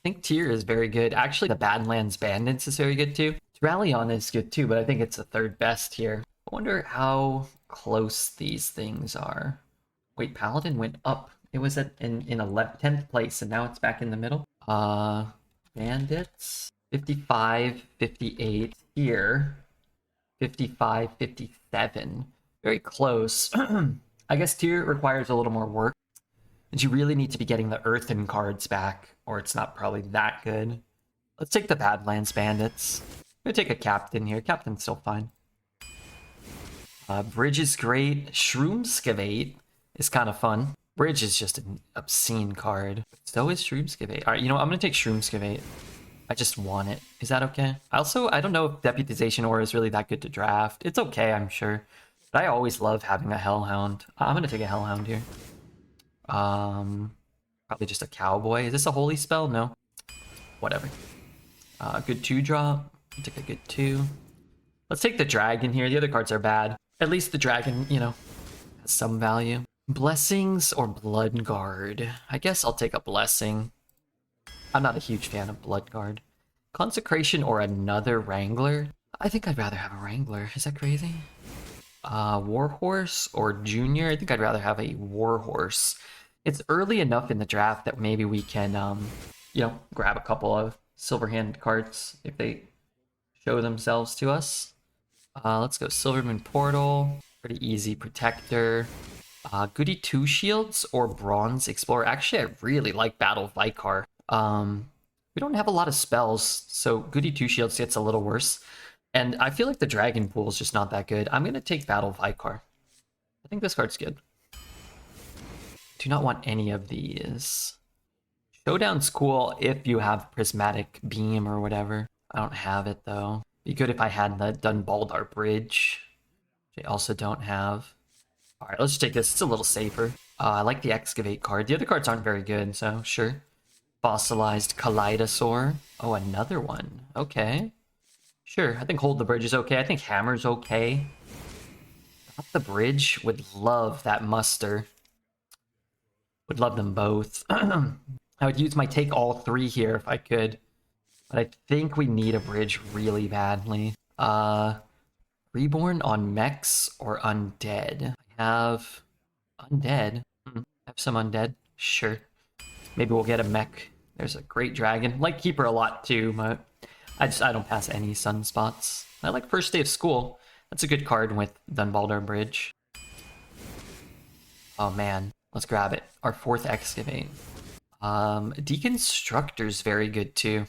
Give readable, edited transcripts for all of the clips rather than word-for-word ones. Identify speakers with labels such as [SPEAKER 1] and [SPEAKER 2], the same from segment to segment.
[SPEAKER 1] think Tyr is very good. Actually, the Badlands Bandits is very good too. Rallion is good too, but I think it's the third best here. I wonder how close these things are. Wait, Paladdin went up. It was in 10th place, and now it's back in the middle. Bandits 55, 58 here. 55, 57. Very close. I guess Tyr requires a little more work. And you really need to be getting the Earthen cards back, or it's not probably that good. Let's take the Badlands Bandits. I'm gonna take a Captain here. Captain's still fine. Bridge is great. Shroomskavate is kind of fun. Bridge is just an obscene card. So is Shroomskavate. Alright, you know what? I'm gonna take Shroomskavate. I just want it. Is that okay? Also, I don't know if Deputization Aura is really that good to draft. It's okay, I'm sure. But I always love having a Hellhound. I'm gonna take a Hellhound here. Probably just a Cowboy. Is this a holy spell? No. Whatever. Good 2-drop. Take a good 2. Let's take the Dragon here. The other cards are bad. At least the Dragon, you know, has some value. Blessings or Bloodguard? I guess I'll take a Blessing. I'm not a huge fan of Bloodguard. Consecration or another Wrangler? I think I'd rather have a Wrangler. Is that crazy? Warhorse or Junior? I think I'd rather have a Warhorse. It's early enough in the draft that maybe we can, you know, grab a couple of Silverhand cards if they show themselves to us. Let's go Silverman Portal. Pretty easy. Protector. Goody 2 Shields or Bronze Explorer. Actually, I really like Battle Vicar. We don't have a lot of spells, so Goody 2 Shields gets a little worse. And I feel like the Dragon Pool is just not that good. I'm going to take Battle Vicar. I think this card's good. Do not want any of these. Showdown's cool if you have Prismatic Beam or whatever. I don't have it, though. Be good if I had the Dunbaldar Bridge, which I also don't have. Alright, let's just take this. It's a little safer. I like the Excavate card. The other cards aren't very good, so sure. Fossilized Kaleidosaur. Oh, another one. Okay. Sure, I think Hold the Bridge is okay. I think Hammer's okay. Not the Bridge. Would love that Muster. Would love them both. I would use my take all 3 here if I could. But I think we need a Bridge really badly. Reborn on Mechs or Undead? I have Undead. Have some Undead? Sure. Maybe we'll get a Mech. There's a Great Dragon. Like Keeper a lot too, but I don't pass any Sunspots. I like First Day of School. That's a good card with Dunbaldar Bridge. Oh man, let's grab it. Our 4th Excavate. Deconstructor's very good too.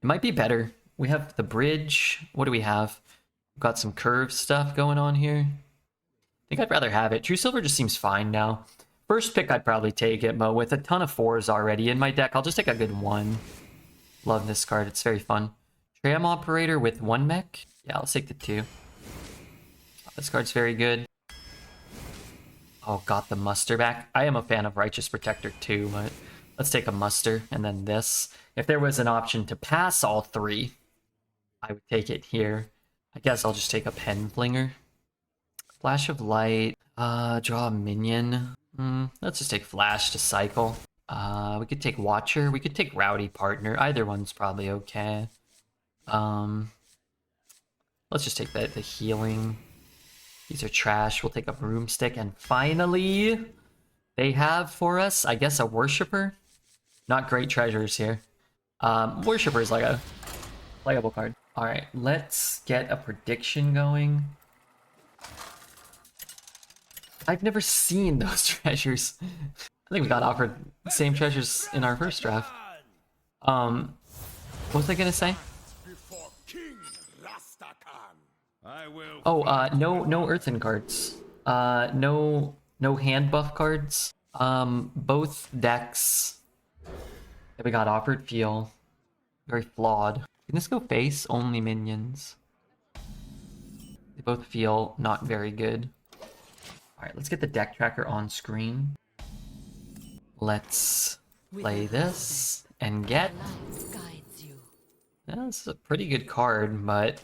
[SPEAKER 1] It might be better. We have the Bridge. What do we have? We've got some curve stuff going on here. I think I'd rather have it. True Silver just seems fine now. First pick, I'd probably take it, but with a ton of 4s already in my deck, I'll just take a good 1. Love this card. It's very fun. Tram Operator with 1 mech? Yeah, let's take the 2. This card's very good. Oh, got the Muster back. I am a fan of Righteous Protector too, but let's take a Muster and then this. If there was an option to pass all 3, I would take it here. I guess I'll just take a Pen Flinger. Flash of Light. Draw a minion. Let's just take Flash to cycle. We could take Watcher. We could take Rowdy Partner. Either one's probably okay. Let's just take the healing. These are trash. We'll take a Broomstick. And finally, they have for us, I guess, a Worshipper. Not great treasures here. Worshipper is like a playable card. Alright, let's get a prediction going. I've never seen those treasures. I think we got offered the same treasures in our first draft. What was I gonna say? Oh, no Earthen cards. No hand buff cards. Both decks that we got offered feel very flawed. Can this go face? Only minions. They both feel not very good. Alright, let's get the deck tracker on screen. Let's play this and get... Yeah, this is a pretty good card, but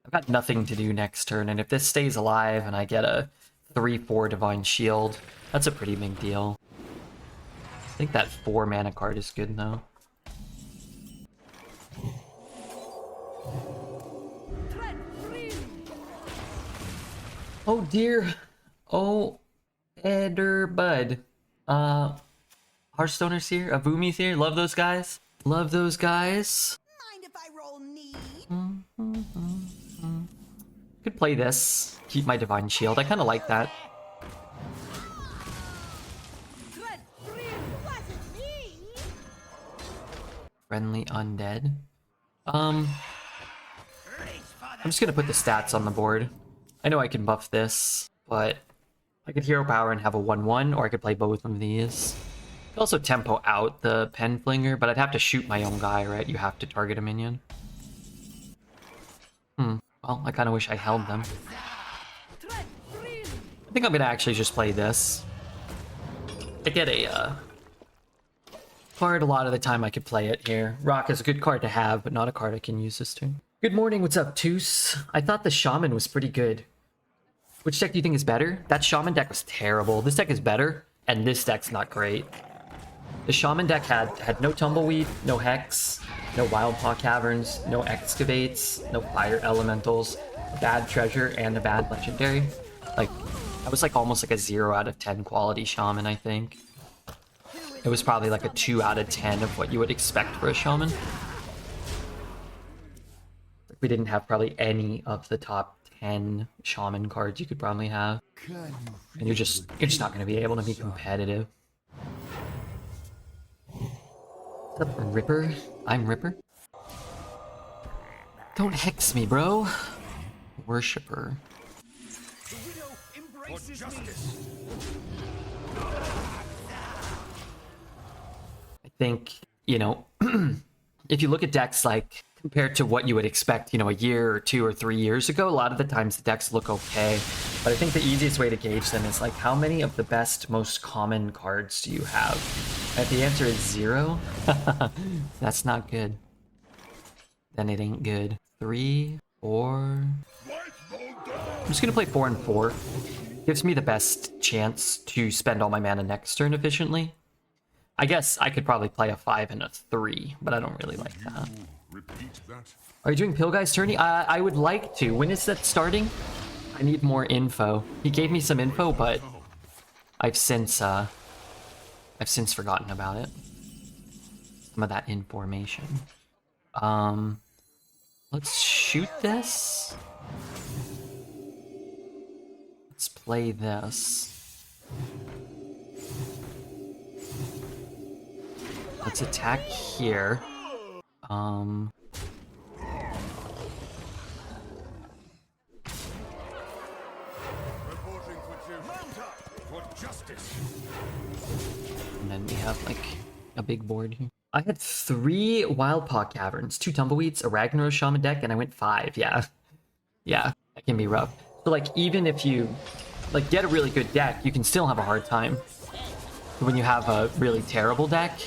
[SPEAKER 1] I've got nothing to do next turn, and if this stays alive and I get a 3/4 Divine Shield, that's a pretty big deal. I think that 4 mana card is good though. Oh dear. Oh, Eder Bud. Hearthstoners here. Avumi's here. Love those guys. Love those guys.
[SPEAKER 2] Mind if I roll knee?
[SPEAKER 1] Could play this. Keep my Divine Shield. I kind of like that. Friendly Undead. I'm just gonna put the stats on the board. I know I can buff this, but I could Hero Power and have a 1/1, or I could play both of these. I could also tempo out the Pen Flinger, but I'd have to shoot my own guy, right? You have to target a minion. Well, I kind of wish I held them. I think I'm gonna actually just play this. I get a card a lot of the time. I could play it here. Rock is a good card to have, but not a card I can use this turn. Good morning, what's up, Toos? I thought the Shaman was pretty good. Which deck do you think is better? That Shaman deck was terrible. This deck is better, and this deck's not great. The Shaman deck had no Tumbleweed, no Hex, no Wildpaw Caverns, no Excavates, no Fire Elementals, a bad Treasure, and a bad Legendary. Like, that was like almost like a 0 out of 10 quality Shaman, I think. It was probably like a 2 out of 10 of what you would expect for a Shaman. We didn't have probably any of the top 10 Shaman cards you could probably have. And you're just not going to be able to be competitive. What's up, Ripper? I'm Ripper. Don't hex me, bro. Worshipper. I think, you know, if you look at decks like compared to what you would expect, you know, a year or 2 or 3 years ago, a lot of the times the decks look okay. But I think the easiest way to gauge them is like, how many of the best, most common cards do you have? And if the answer is 0, that's not good. Then it ain't good. 3, 4. I'm just gonna play 4 and 4. Gives me the best chance to spend all my mana next turn efficiently. I guess I could probably play a 5 and a 3, but I don't really like that. Are you doing Pill Guy's tourney? I would like to. When is that starting? I need more info. He gave me some info, but I've since forgotten about it. Some of that information. Let's shoot this. Let's play this. Let's attack here. And then we have like a big board here. I had 3 Wildpaw Caverns, 2 Tumbleweeds, a Ragnaros Shaman deck, and I went 5. Yeah. Yeah, that can be rough. So like even if you like get a really good deck, you can still have a hard time. When you have a really terrible deck,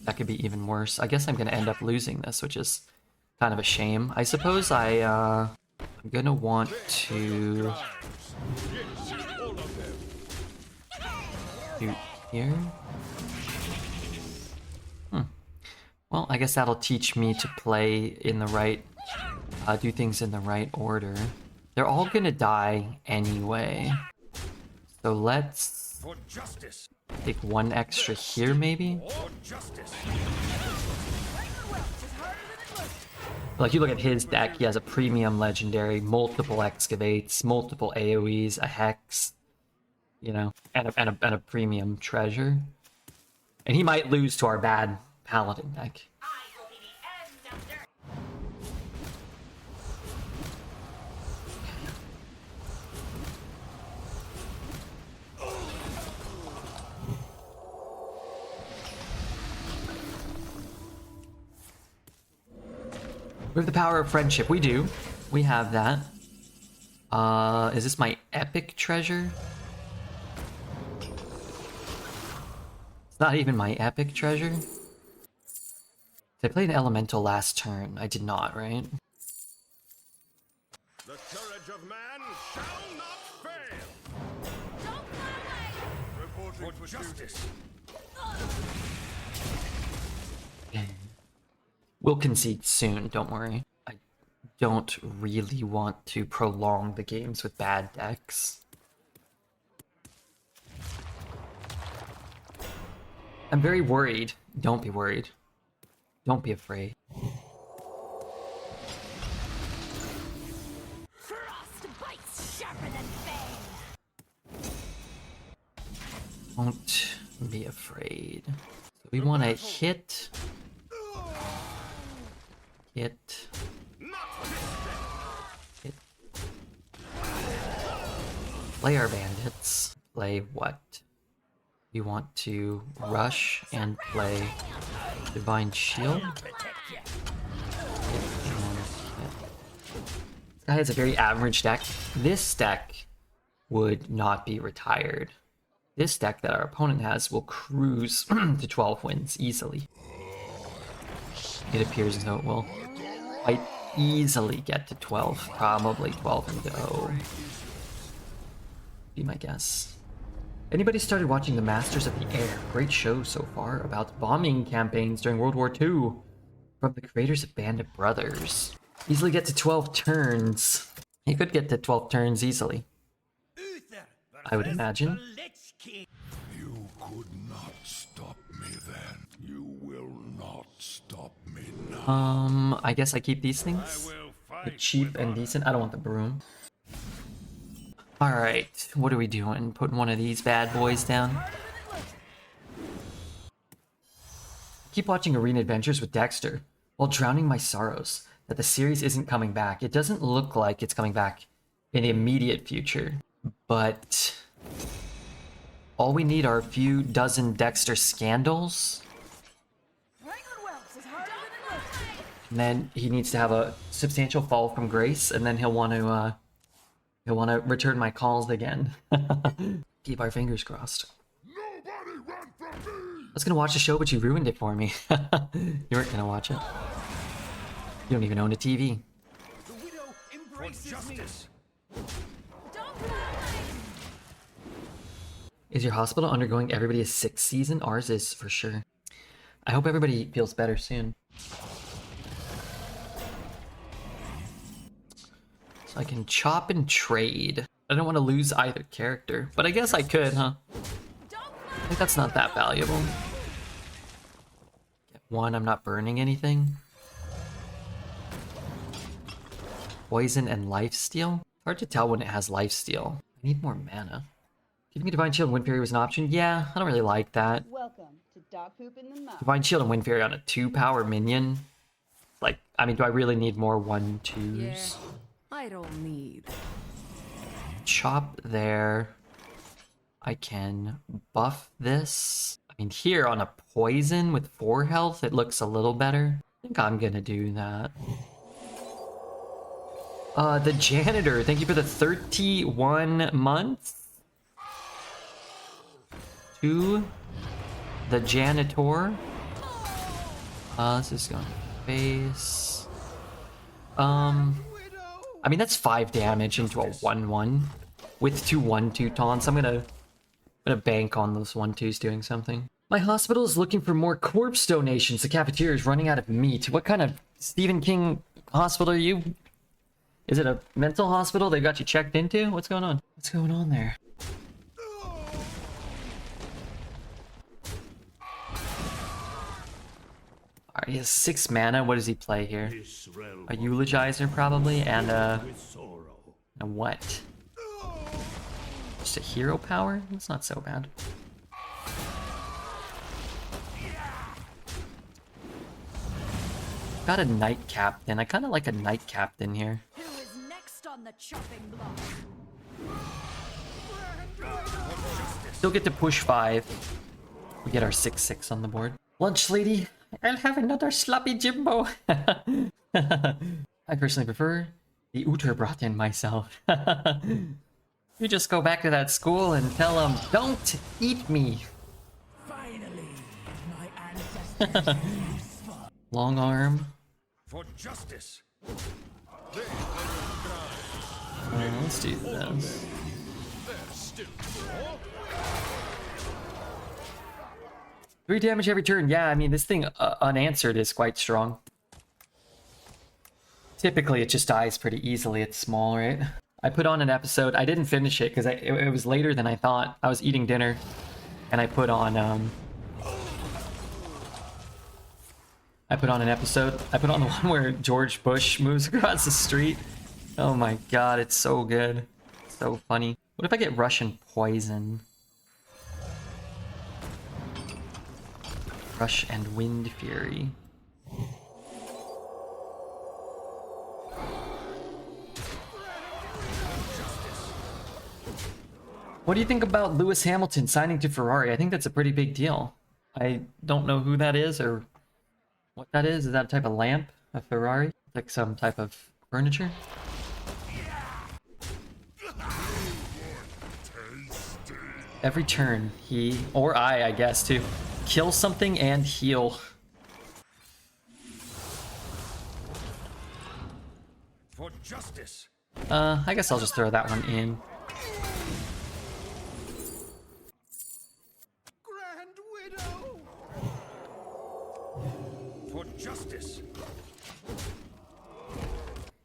[SPEAKER 1] that could be even worse. I guess I'm gonna end up losing this, which is kind of a shame. I suppose I'm gonna want to do here. Well, I guess that'll teach me to play in the right, do things in the right order. They're all gonna die anyway. So let's take 1 extra here, maybe? Like, you look at his deck, he has a premium legendary, multiple excavates, multiple AoEs, a hex, you know, and a premium treasure. And he might lose to our bad Paladdin deck. We have the power of friendship. We do. We have that. Is this my epic treasure? It's not even my epic treasure. Did I play an elemental last turn? I did not, right?
[SPEAKER 3] The courage of man shall not fail. Reporting for justice.
[SPEAKER 1] We'll concede soon, don't worry. I don't really want to prolong the games with bad decks. I'm very worried. Don't be worried. Don't be afraid.
[SPEAKER 2] Frost bites sharper than bane.
[SPEAKER 1] Don't be afraid. So we want to hit. Hit. Hit. Play our bandits. Play what? We want to rush and play Divine Shield. This guy has a very average deck. This deck would not be retired. This deck that our opponent has will cruise to 12 wins easily. It appears as though it will quite easily get to 12. Probably 12 and 0. Be my guess. Anybody started watching The Masters of the Air? Great show so far about bombing campaigns during World War II from the creators of Bandit Brothers. Easily get to 12 turns. He could get to 12 turns easily, I would imagine.
[SPEAKER 3] You could not stop me then. You will not stop me now.
[SPEAKER 1] I guess I keep these things. They're cheap and decent. I don't want the broom. Alright, what are we doing? Putting one of these bad boys down? Keep watching Arena Adventures with Dexter while drowning my sorrows that the series isn't coming back. It doesn't look like it's coming back in the immediate future, but all we need are a few dozen Dexter scandals. And then he needs to have a substantial fall from grace, and then he'll want to return my calls again. Keep our fingers crossed.
[SPEAKER 3] Nobody run from me!
[SPEAKER 1] I was gonna watch the show, but you ruined it for me. You weren't gonna watch it. You don't even own a TV.
[SPEAKER 3] The widow embraces justice.
[SPEAKER 1] Is your hospital undergoing everybody's sixth season? Ours is, for sure. I hope everybody feels better soon. So I can chop and trade. I don't want to lose either character, but I guess I could, huh? I think that's not that valuable. Get one, I'm not burning anything. Poison and lifesteal? Hard to tell when it has lifesteal. I need more mana. Giving me Divine Shield and Wind Fury was an option? Yeah, I don't really like that.
[SPEAKER 4] Welcome to dog poop in the mouth.
[SPEAKER 1] Divine Shield and Wind Fury on a 2-power minion? Like, I mean, do I really need more 1/2s?
[SPEAKER 2] Yeah, I don't need.
[SPEAKER 1] Chop there. I can buff this. I mean, here on a poison with 4 health, it looks a little better. I think I'm gonna do that. The janitor, thank you for the 31 months. To the janitor. This is going to face. I mean, that's 5 damage into a 1/1 with 2 1/2 taunts. I'm gonna bank on those 1/2s doing something. My hospital is looking for more corpse donations. The cafeteria is running out of meat. What kind of Stephen King hospital are you? Is it a mental hospital they got you checked into? What's going on? What's going on there? Alright, he has 6 mana. What does he play here? A eulogizer, probably, and a what? Just a hero power? That's not so bad. Got a knight captain. I kind of like a knight captain here.
[SPEAKER 2] Who is next on the chopping block?
[SPEAKER 1] Still get to push 5. We get our 6/6 on the board. Lunch lady, I'll have another sloppy Jimbo. I personally prefer the Uterbraten myself. You just go back to that school and tell them, don't eat me.
[SPEAKER 2] Finally, my ancestors.
[SPEAKER 1] Long arm.
[SPEAKER 3] For justice.
[SPEAKER 1] Let's do this. 3 damage every turn. Yeah, I mean, this thing unanswered is quite strong. Typically, it just dies pretty easily. It's small, right? I put on an episode. I didn't finish it because it was later than I thought. I was eating dinner, and I put on an episode. I put on the one where George Bush moves across the street. Oh my god, it's so good. So funny. What if I get Russian poison? Rush and Wind Fury. What do you think about Lewis Hamilton signing to Ferrari? I think that's a pretty big deal. I don't know who that is or what that is. Is that a type of lamp? A Ferrari? Like some type of furniture? Every turn, he, or I guess, too, kill something and heal.
[SPEAKER 3] For justice.
[SPEAKER 1] I guess I'll just throw that one in.
[SPEAKER 3] Grand Widow. For justice.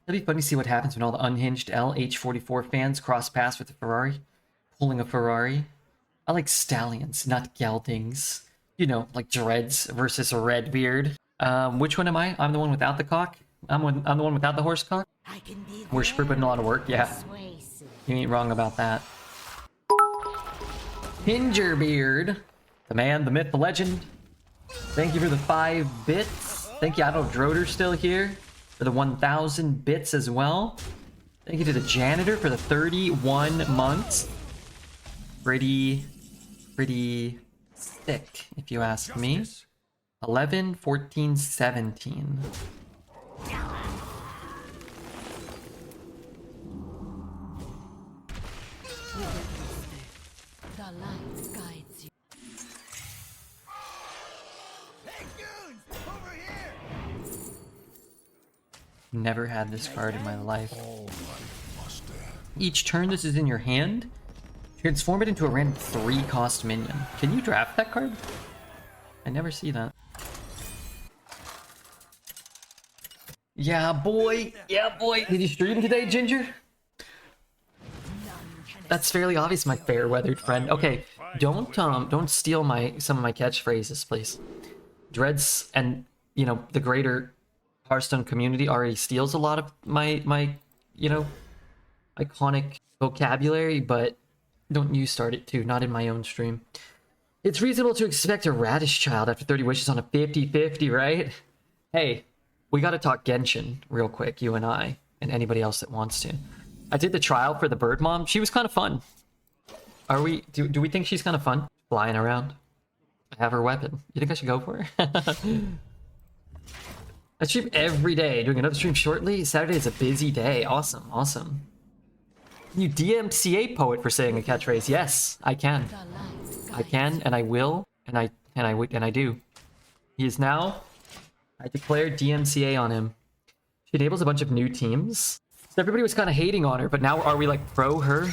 [SPEAKER 1] It'd be funny to see what happens when all the unhinged LH44 fans cross paths with a Ferrari. Pulling a Ferrari. I like stallions, not geldings. You know, like dreads versus a RedBeard. Which one am I? I'm the one without the cock? I'm the one without the horse cock?
[SPEAKER 2] I can be
[SPEAKER 1] Worshiper putting a lot of work? Yeah.
[SPEAKER 2] persuasive.
[SPEAKER 1] You ain't wrong about that. Gingerbeard. The man, the myth, the legend. Thank you for the 5 bits. Thank you, I don't know if Droder's still here. For the 1,000 bits as well. Thank you to the janitor for the 31 months. Pretty sick, if you ask me. 11, 14, 17.
[SPEAKER 2] The light guides you.
[SPEAKER 3] Hey, goons, over here.
[SPEAKER 1] Never had this card in my life.
[SPEAKER 3] All life must end.
[SPEAKER 1] Each turn this is in your hand, transform it into a random 3-cost minion. Can you draft that card? I never see that. Yeah, boy. Yeah, boy. Did you stream today, Ginger? That's fairly obvious, my fair-weathered friend. Okay, don't steal some of my catchphrases, please. Dreads and, you know, the greater Hearthstone community already steals a lot of my you know, iconic vocabulary, but don't you start it too, not in my own stream. It's reasonable to expect a radish child after 30 wishes on a 50-50, right? Hey, we gotta talk Genshin real quick, you and I, and anybody else that wants to. I did the trial for the bird mom. She was kind of fun. Do we think she's kind of fun? Flying around. I have her weapon. You think I should go for her? I stream every day. Doing another stream shortly. Saturday is a busy day. Awesome, awesome. You DMCA poet for saying a catchphrase. Yes, I can.
[SPEAKER 2] The light
[SPEAKER 1] I can, and I will, and I do. He is now. I declared DMCA on him. She enables a bunch of new teams. So everybody was kind of hating on her, but now are we like pro her?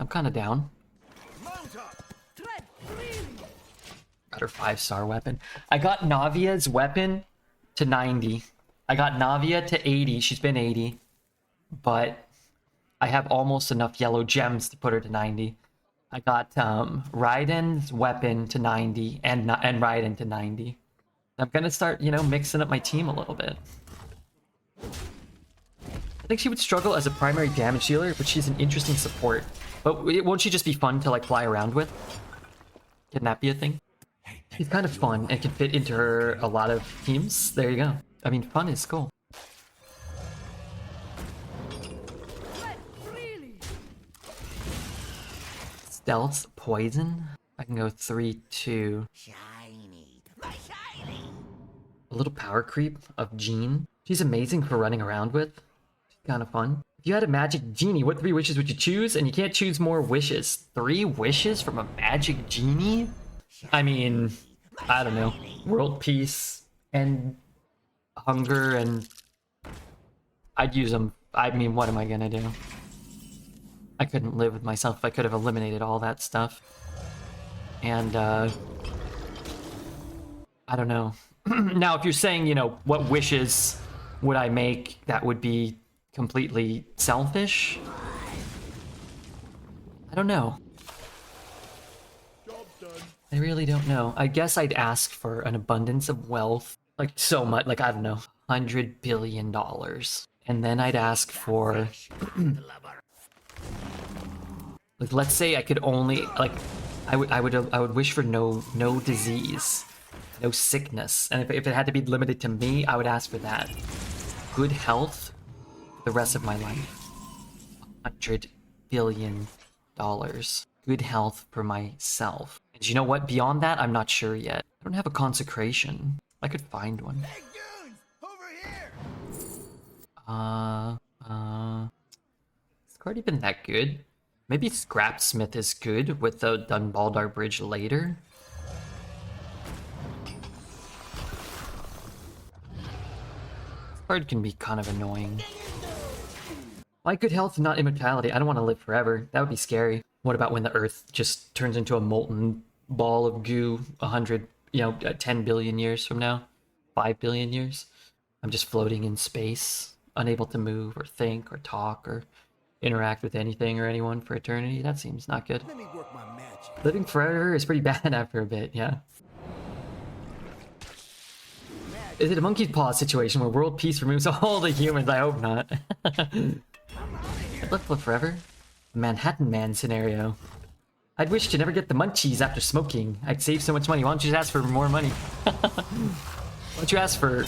[SPEAKER 1] I'm kind of down.
[SPEAKER 2] tread freely.
[SPEAKER 1] Got her 5-star weapon. I got Navia's weapon to 90. I got Navia to 80. She's been 80. But I have almost enough yellow gems to put her to 90. I got Raiden's weapon to 90 and Raiden to 90. I'm gonna start, you know, mixing up my team a little bit. I think she would struggle as a primary damage dealer, but she's an interesting support. But won't she just be fun to like fly around with? Can that be a thing? She's kind of fun and can fit into a lot of teams. There you go. I mean, fun is cool.
[SPEAKER 2] Tread freely.
[SPEAKER 1] Stealth, poison. I can go 3-2.
[SPEAKER 2] Shiny. My shiny.
[SPEAKER 1] A little power creep of Jean. She's amazing for running around with. She's kind of fun. If you had a magic genie, what 3 wishes would you choose? And you can't choose more wishes. 3 wishes from a magic genie? I mean, I don't know. World peace and hunger, and I'd use them. I mean, what am I gonna do? I couldn't live with myself if I could have eliminated all that stuff. And I don't know. Now, if you're saying, you know, what wishes would I make that would be completely selfish? I don't know. I really don't know. I guess I'd ask for an abundance of wealth. Like, so much. Like, I don't know. $100 billion. And then I'd ask for... like, let's say I could only... Like, I would wish for no disease. No sickness. And if it had to be limited to me, I would ask for that. Good health for the rest of my life. $100 billion. Good health for myself. And you know what? Beyond that, I'm not sure yet. I don't have a consecration. I could find one.
[SPEAKER 2] Hey, goons! Over here!
[SPEAKER 1] It's already been that good. Maybe Scrapsmith is good with the Dunbaldar Bridge later. This card can be kind of annoying. Why good health and not immortality? I don't want to live forever. That would be scary. What about when the Earth just turns into a molten ball of goo 100, 10 billion years from now? 5 billion years? I'm just floating in space, unable to move or think or talk or interact with anything or anyone for eternity. That seems not good.
[SPEAKER 2] Let me work my magic.
[SPEAKER 1] Living forever is pretty bad after a bit, yeah. Is it a monkey's paw situation where world peace removes all the humans? I hope not. I'd love to live forever. Manhattan Man scenario. I'd wish to never get the munchies after smoking. I'd save so much money. Why don't you just ask for more money? Why don't you ask for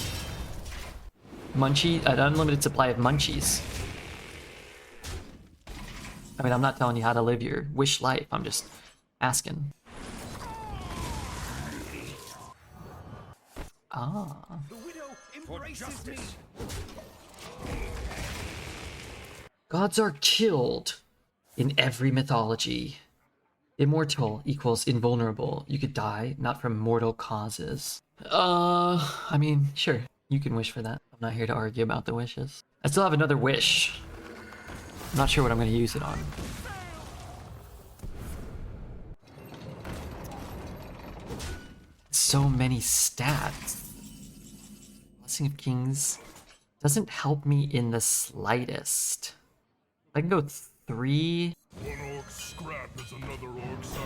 [SPEAKER 1] an unlimited supply of munchies? I mean, I'm not telling you how to live your wish life. I'm just asking. Ah.
[SPEAKER 2] The widow embraces me.
[SPEAKER 1] Gods are killed in every mythology. Immortal equals invulnerable. You could die, not from mortal causes. I mean, sure. You can wish for that. I'm not here to argue about the wishes. I still have another wish. I'm not sure what I'm going to use it on. So many stats. Blessing of Kings doesn't help me in the slightest. I can go 3.
[SPEAKER 3] One orc scrap is another orc sound.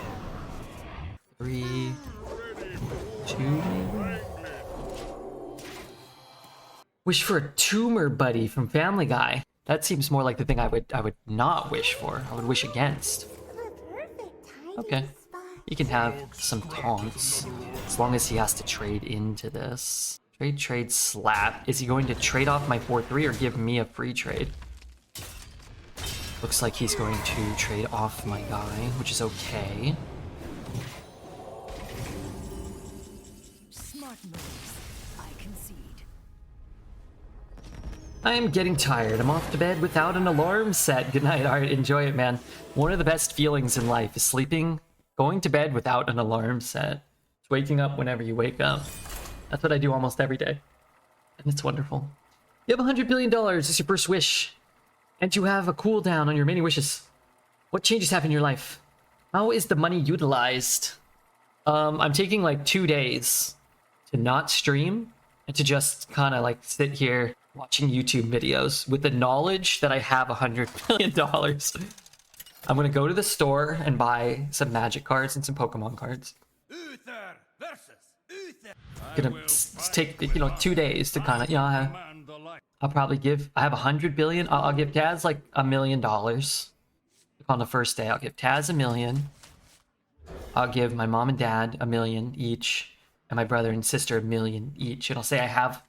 [SPEAKER 1] 3, 2 maybe? Wish for a tumor buddy from Family Guy. That seems more like the thing I would not wish for. I would wish against. Okay. He can have some taunts. As long as he has to trade into this. Trade, slap. Is he going to trade off my 4/3 or give me a free trade? Looks like he's going to trade off my guy, which is okay.
[SPEAKER 2] Smart moves. I concede.
[SPEAKER 1] I am getting tired. I'm off to bed without an alarm set. Good night. Alright, enjoy it, man. One of the best feelings in life is sleeping, going to bed without an alarm set. It's waking up whenever you wake up. That's what I do almost every day. And it's wonderful. You have $100 billion. It's your first wish. And you have a cooldown on your many wishes. What changes happen in your life? How is the money utilized? I'm taking like 2 days to not stream and to just kind of like sit here watching YouTube videos with the knowledge that I have $100 billion. I'm gonna go to the store and buy some magic cards and some Pokemon cards.
[SPEAKER 2] Uther versus Uther.
[SPEAKER 1] Gonna take 2 days to kind of I'll probably give. I have $100 billion. I'll give Taz like $1 million on the first day. I'll give Taz $1 million. I'll give my mom and dad $1 million each, and my brother and sister $1 million each. And I'll say I have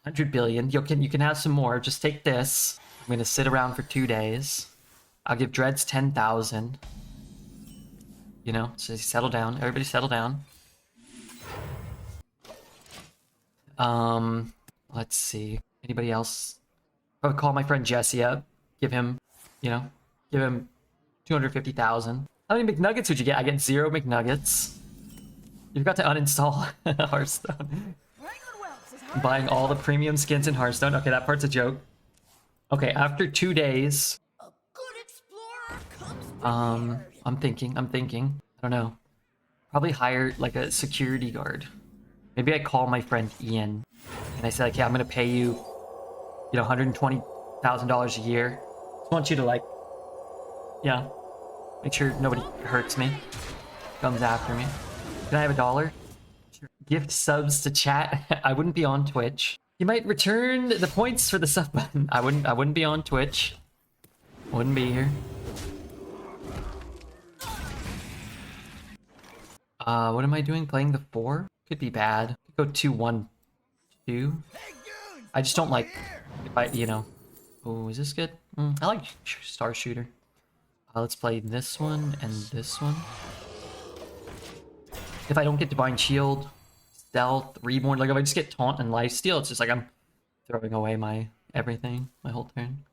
[SPEAKER 1] $100 billion. You can have some more. Just take this. I'm gonna sit around for 2 days. I'll give Dreads 10,000. So settle down. Everybody settle down. Let's see. Anybody else? I would call my friend Jesse up. Give him 250,000. How many McNuggets would you get? I get 0 McNuggets. You forgot to uninstall Hearthstone. I'm buying all the premium skins in Hearthstone. Okay, that part's a joke. Okay, after 2 days.
[SPEAKER 2] A good explorer comes
[SPEAKER 1] I'm thinking. I don't know. Probably hire like a security guard. Maybe I call my friend Ian and I say like, yeah, I'm gonna pay you, you know, $120,000 a year. Just want you to like, yeah, make sure nobody hurts me, comes after me. Can I have $1? Sure. Gift subs to chat. I wouldn't be on Twitch. You might return the points for the sub button. I wouldn't be on Twitch. Wouldn't be here. What am I doing? Playing the 4? Could be bad. Could go 2-1-2. I just don't like if I, you know. Oh, is this good? I like Star Shooter. Let's play this one and this one. If I don't get Divine Shield, Stealth, Reborn, like if I just get Taunt and Lifesteal, it's just like I'm throwing away my everything, my whole turn.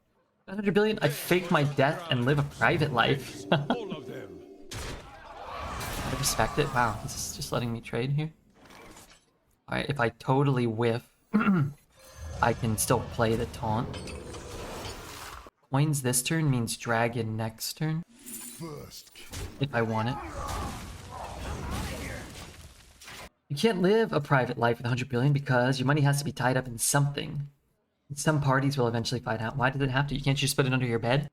[SPEAKER 1] 100 billion? I fake my death and live a private life.
[SPEAKER 3] All of them.
[SPEAKER 1] I respect it. Wow, this is just letting me trade here. Alright, if I totally whiff, I can still play the taunt. Coins this turn means dragon next turn.
[SPEAKER 3] First.
[SPEAKER 1] If I want it. You can't live a private life with 100 billion because your money has to be tied up in something. And some parties will eventually find out. Why does it have to? You can't just put it under your bed?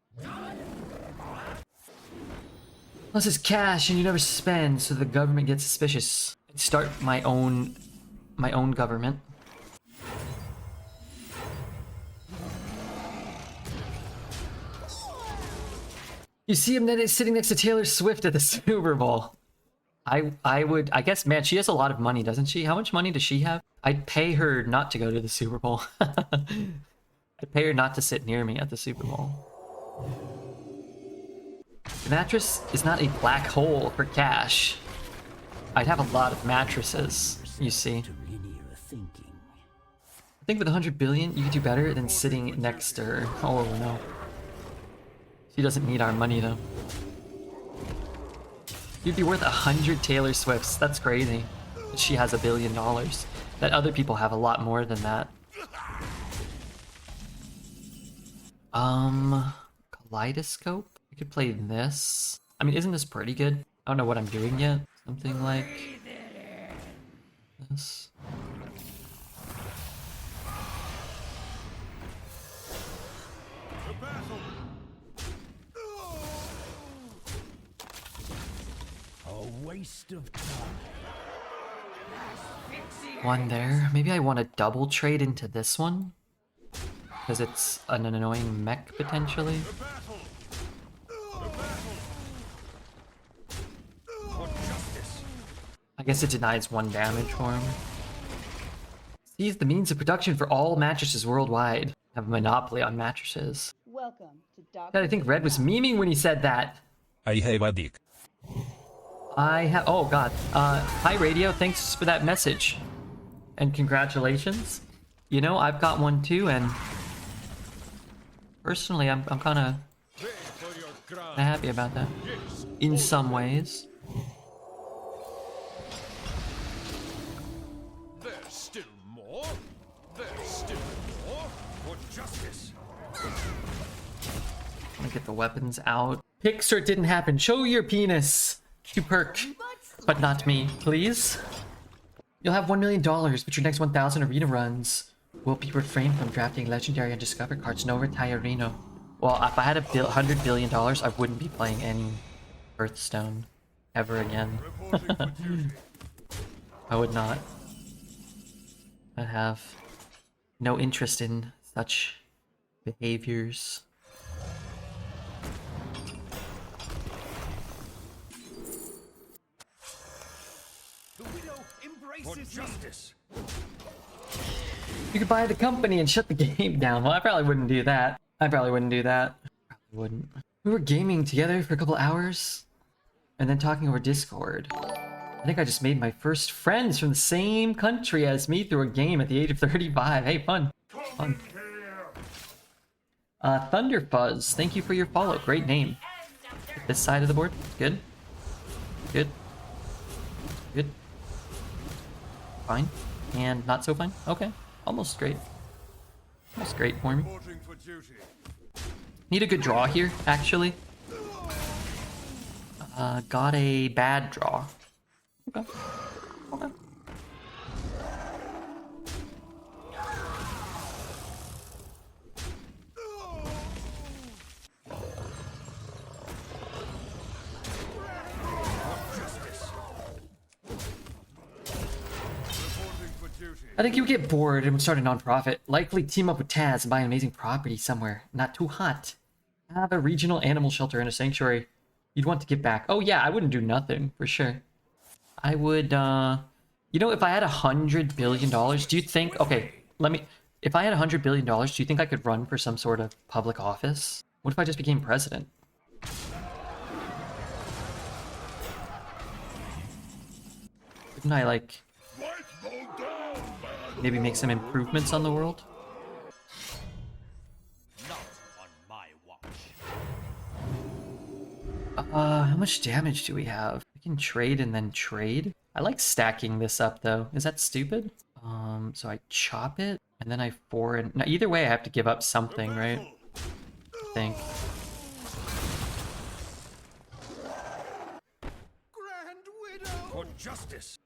[SPEAKER 1] Plus it's cash and you never spend, so the government gets suspicious. I'd start my own government. You see him then sitting next to Taylor Swift at the Super Bowl. I guess, man, she has a lot of money, doesn't she? How much money does she have? I'd pay her not to go to the Super Bowl. I'd pay her not to sit near me at the Super Bowl. The mattress is not a black hole for cash. I'd have a lot of mattresses, you see. I think with 100 billion, you could do better than sitting next to her. Oh no. She doesn't need our money though. You'd be worth 100 Taylor Swifts. That's crazy. She has $1 billion. That other people have a lot more than that. Kaleidoscope? We could play this. I mean, isn't this pretty good? I don't know what I'm doing yet. Something like this.
[SPEAKER 2] A waste of time.
[SPEAKER 1] One there. Maybe I want to double trade into this one. Because it's an annoying mech, potentially. I guess it denies 1 damage for him. Seize the means of production for all mattresses worldwide. Have a monopoly on mattresses.
[SPEAKER 4] Welcome to Dr.
[SPEAKER 1] God, I think Red was memeing when he said that.
[SPEAKER 5] I have a dick.
[SPEAKER 1] I have. Oh god. Hi Radio. Thanks for that message, and congratulations. You know, I've got one too, and personally, I'm kind of happy about that. In some ways.
[SPEAKER 3] There's still more. There's still more for justice.
[SPEAKER 1] I'm gonna get the weapons out. Picks or it didn't happen. Show your penis to Perk, but not me, please. You'll have $1 million, but your next 1,000 arena runs will be refrained from drafting legendary and discover cards. No retirino. Well, if I had $100 billion, I wouldn't be playing any Hearthstone ever again. I would not. I have no interest in such behaviors.
[SPEAKER 2] The widow embraces justice.
[SPEAKER 1] You could buy the company and shut the game down. Well, I probably wouldn't do that. Probably wouldn't. We were gaming together for a couple hours and then talking over Discord. I think I just made my first friends from the same country as me through a game at the age of 35. Hey, fun. Fun. Thunder Fuzz, thank you for your follow. Great name. This side of the board. Good. Good. Good. Fine. And not so fine? Okay. Almost great. Almost great for me. Need a good draw here, actually. Got a bad draw. Okay. Okay. I think you would get bored and would start a non-profit. Likely team up with Taz and buy an amazing property somewhere. Not too hot. Have a regional animal shelter and a sanctuary. You'd want to give back. Oh yeah, I wouldn't do nothing, for sure. I would, you know, if I had $100 billion, do you think... Okay, if I had $100 billion, do you think I could run for some sort of public office? What if I just became president? Wouldn't I, like... maybe make some improvements on the world?
[SPEAKER 2] Not on my watch.
[SPEAKER 1] How much damage do we have? We can trade and then trade. I like stacking this up though. Is that stupid? So I chop it and then I foreign. Now either way I have to give up something, right? I think.
[SPEAKER 2] Grand Widow! For justice!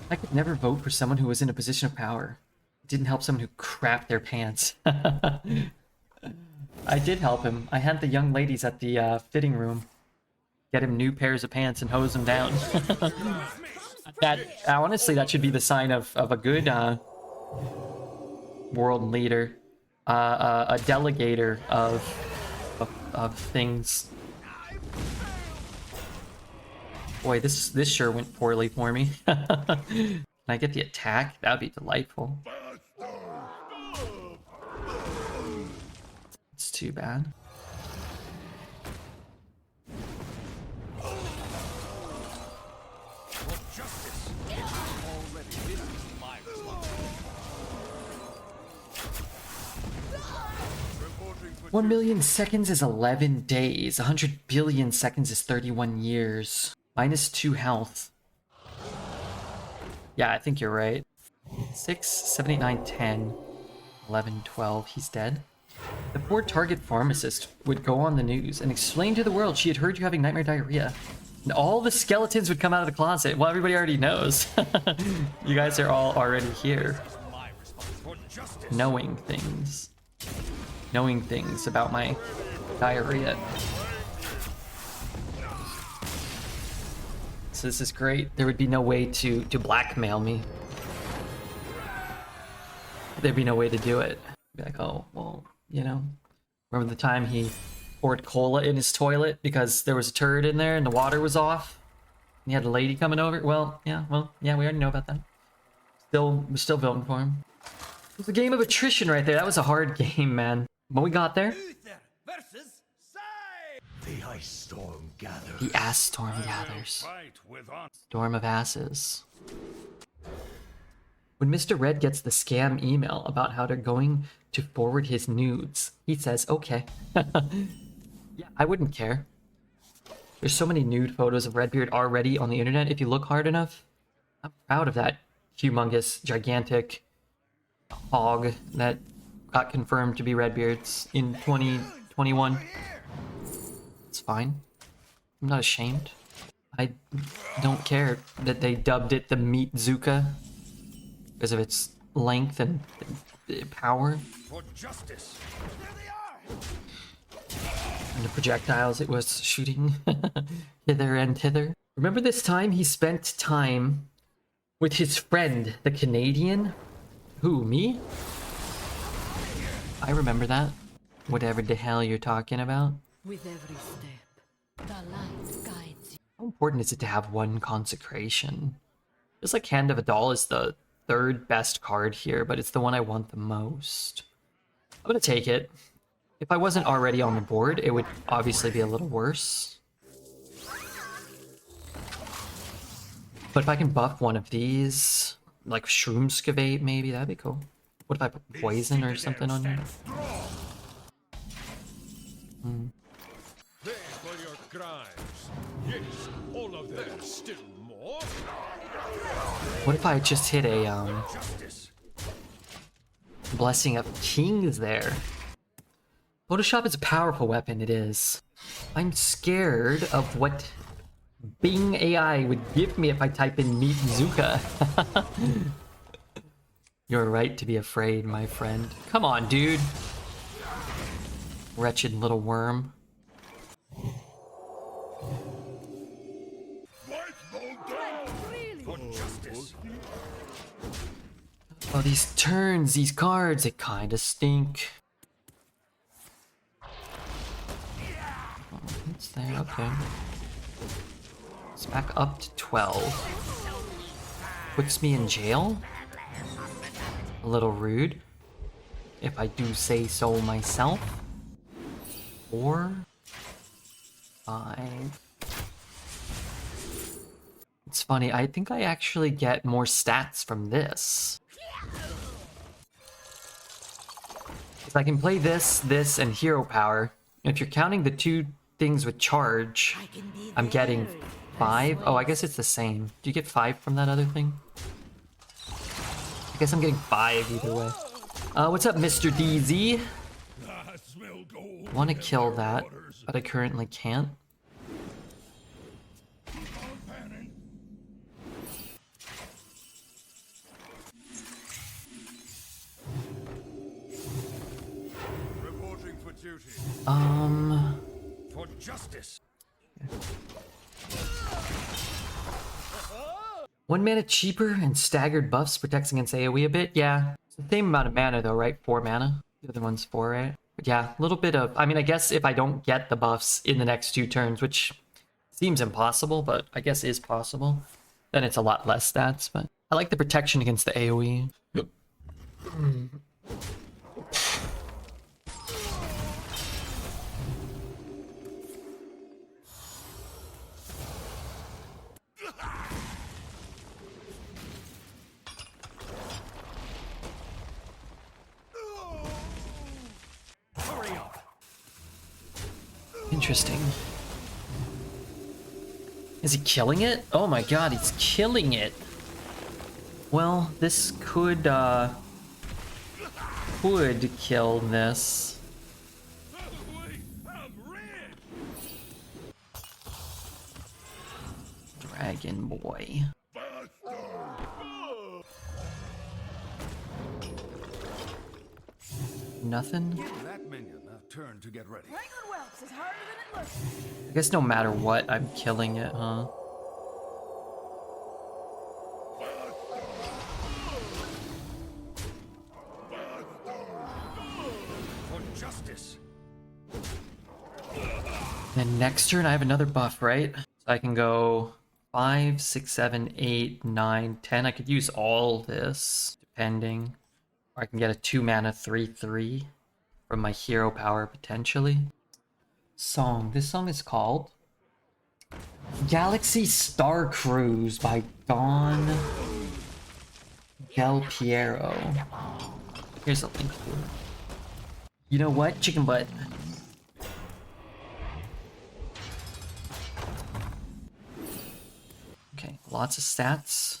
[SPEAKER 1] I could never vote for someone who was in a position of power. It didn't help someone who crapped their pants. I did help him. I had the young ladies at the fitting room get him new pairs of pants and hose him down. Honestly, that should be the sign of a good world leader, a delegator of things. Boy, this sure went poorly for me. Can I get the attack? That would be delightful. It's too bad.
[SPEAKER 2] Justice! Already, this is my responsibility.
[SPEAKER 1] 1 million seconds is 11 days. 100 billion seconds is 31 years. -2 health. Yeah, I think you're right. 6, 7, 8, 9, 10, 11, 12. He's dead. The poor target pharmacist would go on the news and explain to the world she had heard you having nightmare diarrhea. And all the skeletons would come out of the closet. Well, everybody already knows. You guys are all already here. Knowing things. Knowing things about my diarrhea. So this is great. There would be no way to blackmail me. There'd be no way to do it. Be like, oh, well, you know. Remember the time he poured cola in his toilet because there was a turd in there and the water was off? And he had a lady coming over? Well, yeah, we already know about that. We're still voting for him. It was a game of attrition right there. That was a hard game, man. But we got there.
[SPEAKER 2] Uther versus Sai!
[SPEAKER 3] The ice storm gathers.
[SPEAKER 1] The ass storm gathers.
[SPEAKER 2] Fight with honor.
[SPEAKER 1] Storm of asses. When Mr. Red gets the scam email about how they're going to forward his nudes, he says, okay. Yeah, I wouldn't care. There's so many nude photos of RedBeard already on the internet if you look hard enough. I'm proud of that humongous, gigantic hog that got confirmed to be RedBeard's in 2021. It's fine. I'm not ashamed. I don't care that they dubbed it the Meat Zuka because of its length and power.
[SPEAKER 2] For justice! There they are!
[SPEAKER 1] And the projectiles it was shooting hither and hither. Remember this time he spent time with his friend, the Canadian? Who, me? I remember that. Whatever the hell you're talking about.
[SPEAKER 5] With every step, the light guides you.
[SPEAKER 1] How important is it to have one consecration? Just like Hand of Adal is the third best card here, but it's the one I want the most. I'm gonna take it. If I wasn't already on the board, it would obviously be a little worse. But if I can buff one of these, like Shroomskavate maybe, that'd be cool. What if I put poison or something on here?
[SPEAKER 6] Pay for your crimes. Yes, all of them, still more.
[SPEAKER 1] What if I just hit a
[SPEAKER 2] Justice!
[SPEAKER 1] Blessing of Kings there? Photoshop is a powerful weapon, it is. I'm scared of what Bing AI would give me if I type in Meat Zuka. You're right to be afraid, my friend. Come on, dude. Wretched little worm.
[SPEAKER 3] White
[SPEAKER 6] For justice.
[SPEAKER 1] Oh, these turns, these cards, they kind of stink. Oh, it's there, okay. It's back up to 12. Puts me in jail? A little rude, if I do say so myself. 4, 5. It's funny, I think I actually get more stats from this. If I can play this, and hero power, if you're counting the two things with charge, I'm getting 5. Oh, I guess it's the same. Do you get 5 from that other thing? I guess I'm getting 5 either way. What's up, Mr. DZ?
[SPEAKER 3] I smell gold.
[SPEAKER 1] Want to kill that, but I currently can't.
[SPEAKER 6] Reporting for duty. For justice.
[SPEAKER 1] 1 mana cheaper and staggered buffs protects against AoE a bit. Yeah, it's the same amount of mana though, right? 4 mana. The other one's 4, right? But yeah, a little bit of. I mean, I guess if I don't get the buffs in the next 2 turns, which seems impossible, but I guess is possible, then it's a lot less stats. But I like the protection against the AoE. Interesting. Is he killing it? Oh my god, he's killing it. Well, this could kill this. Dragon boy. Nothing?
[SPEAKER 6] Give that minion a turn to get ready.
[SPEAKER 1] I guess no matter what, I'm killing it, huh?
[SPEAKER 6] For justice.
[SPEAKER 1] Then next turn I have another buff, right? So I can go 5, 6, 7, 8, 9, 10. I could use all this, depending. Or I can get a 2 mana 3/3 from my hero power potentially. Song. This song is called Galaxy Star Cruise by Don Del Piero. Here's a link to it. You know what? Chicken butt. Okay, lots of stats.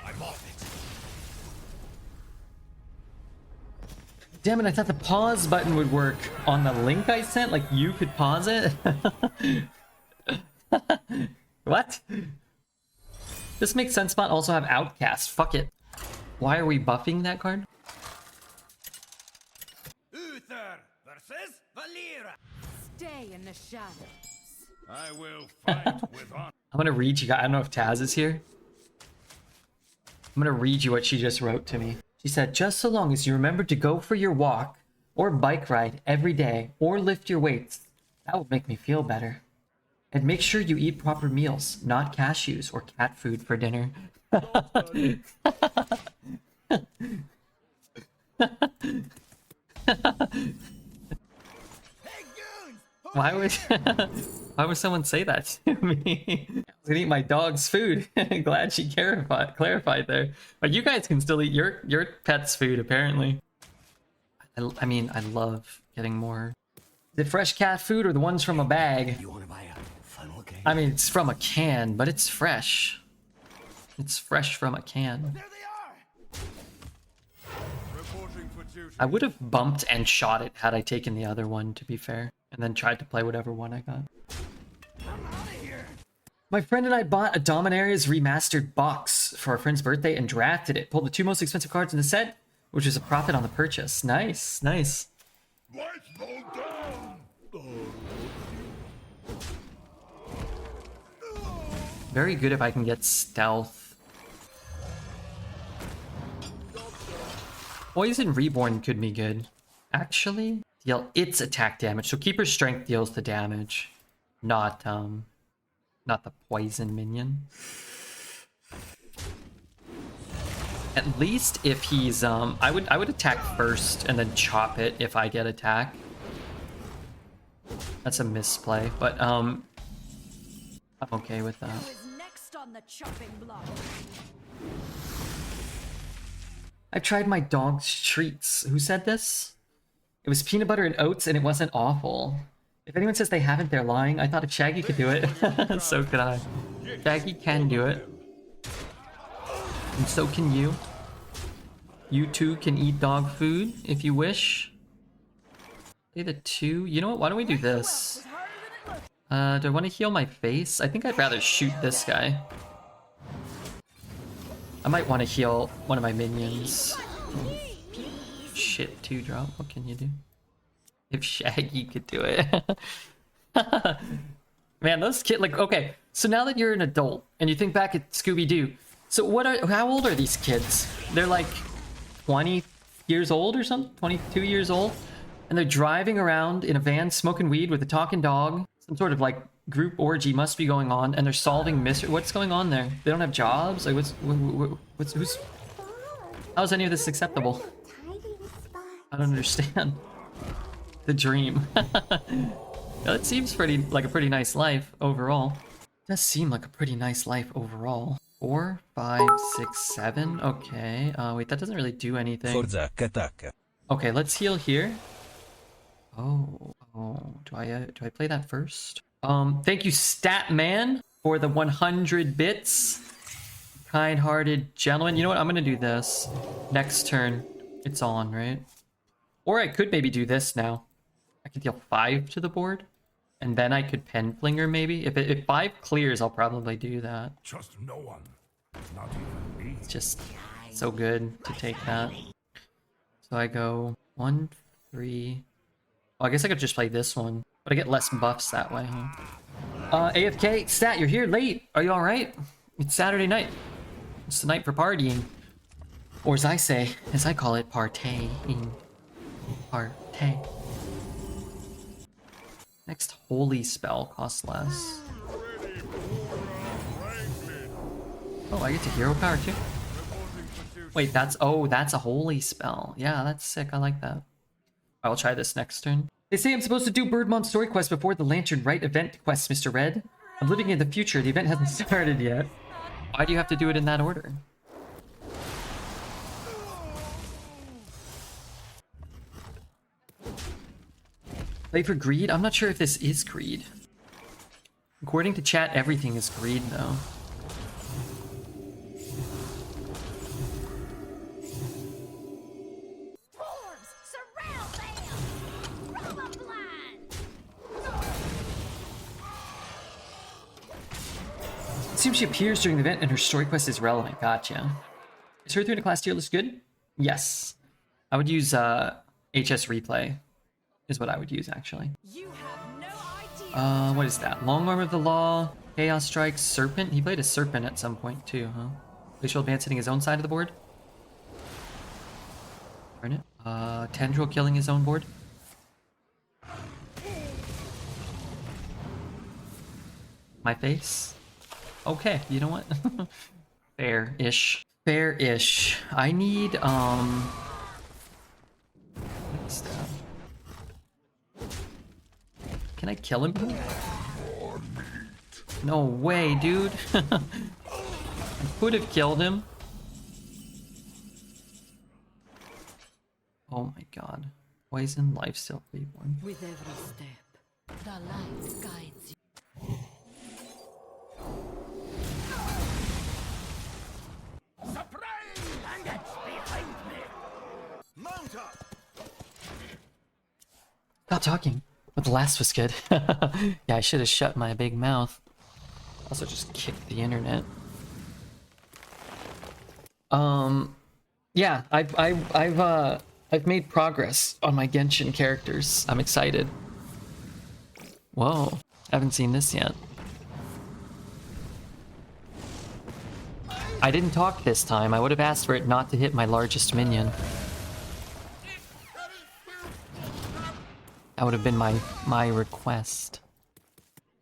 [SPEAKER 6] I'm off it.
[SPEAKER 1] Damn it, I thought the pause button would work on the link I sent. Like, you could pause it? What? This makes sense, Spot. Also have Outcast. Fuck it. Why are we buffing that card?
[SPEAKER 6] Uther versus Valera.
[SPEAKER 5] Stay in the shadows.
[SPEAKER 6] I will fight with honor.
[SPEAKER 1] I'm gonna read you guys. I don't know if Taz is here. I'm gonna read you what she just wrote to me. She said, just so long as you remember to go for your walk or bike ride every day or lift your weights, that would make me feel better. And make sure you eat proper meals, not cashews or cat food for dinner. Why would someone say that to me? I was gonna eat my dog's food. Glad she clarified there. But you guys can still eat your pet's food, apparently. I mean, I love getting more. Is it fresh cat food or the ones from a bag?
[SPEAKER 2] You want to buy a funnel cake?
[SPEAKER 1] I mean, it's from a can, but it's fresh. It's fresh from a can.
[SPEAKER 6] There they are. Reporting for duty.
[SPEAKER 1] I would have bumped and shot it had I taken the other one, to be fair. And then tried to play whatever one I got. My friend and I bought a Dominaria's remastered box for our friend's birthday and drafted it. Pulled the 2 most expensive cards in the set, which is a profit on the purchase. Nice, nice.
[SPEAKER 3] Lights go down!
[SPEAKER 1] Very good if I can get stealth. Poison Reborn could be good. Actually, deal its attack damage. So Keeper's Strength deals the damage, not the poison minion. At least if he's I would attack first and then chop it if I get attack. That's a misplay, but I'm okay with that.
[SPEAKER 5] Who is next on the chopping block?
[SPEAKER 1] I've tried my dog's treats. Who said this? It was peanut butter and oats and it wasn't awful. If anyone says they haven't, they're lying. I thought if Shaggy could do it, so could I. Shaggy can do it. And so can you. You too can eat dog food if you wish. Play the 2. You know what? Why don't we do this? Do I want to heal my face? I think I'd rather shoot this guy. I might want to heal one of my minions. Shit, 2-drop. What can you do? If Shaggy could do it. Man, those kids, like, okay. So now that you're an adult and you think back at Scooby-Doo, so how old are these kids? They're like 20 years old or something? 22 years old? And they're driving around in a van smoking weed with a talking dog. Some sort of like group orgy must be going on, and they're solving mystery. What's going on there? They don't have jobs? Like, who's how's any of this acceptable? I don't understand. The dream. That seems like a pretty nice life overall. Does seem like a pretty nice life overall. 4, 5, 6, 7. Okay. Wait, that doesn't really do anything. Okay, let's heal here. Oh, do I play that first? Thank you, Statman, for the 100 bits. Kind-hearted gentleman. You know what? I'm gonna do this. Next turn, it's on, right? Or I could maybe do this now. I could deal 5 to the board, and then I could pen flinger maybe. If 5 clears, I'll probably do that.
[SPEAKER 3] Trust no one. Not even me.
[SPEAKER 1] It's just so good to take that. So I go 1, 3. Oh, I guess I could just play this one, but I get less buffs that way, huh? AFK, Stat, you're here late. Are you alright? It's Saturday night. It's the night for partying. Or as I call it, partaying. Partay. Next holy spell costs less. Oh, I get to hero power too? Wait, that's a holy spell. Yeah, that's sick. I like that. I'll try this next turn. They say I'm supposed to do Birdmon story quest before the Lantern Rite event quest, Mr. Red. I'm living in the future. The event hasn't started yet. Why do you have to do it in that order? Play for greed? I'm not sure if this is greed. According to chat, everything is greed, though. Assumes she appears during the event and her story quest is relevant. Gotcha. Is her 3 in a class tier list good? Yes. I would use HS replay is what I would use actually.
[SPEAKER 5] You have no idea.
[SPEAKER 1] What is that? Long Arm of the Law, Chaos Strike, Serpent. He played a Serpent at some point too, huh? Glacial Advance hitting his own side of the board. Burn it. Tendril killing his own board. My face. Okay, you know what? Fair-ish. Fair-ish. I need, what's that? Can I kill him? No way, dude. I could have killed him. Oh my god. Poison, lifesteal, reborn.
[SPEAKER 5] With every step, the light guides you.
[SPEAKER 1] Stop talking. But the last was good. Yeah, I should have shut my big mouth. Also just kicked the internet. Yeah, I've I've made progress on my Genshin characters. I'm excited. Whoa, haven't seen this yet. I didn't talk this time. I would have asked for it not to hit my largest minion. That would have been my request.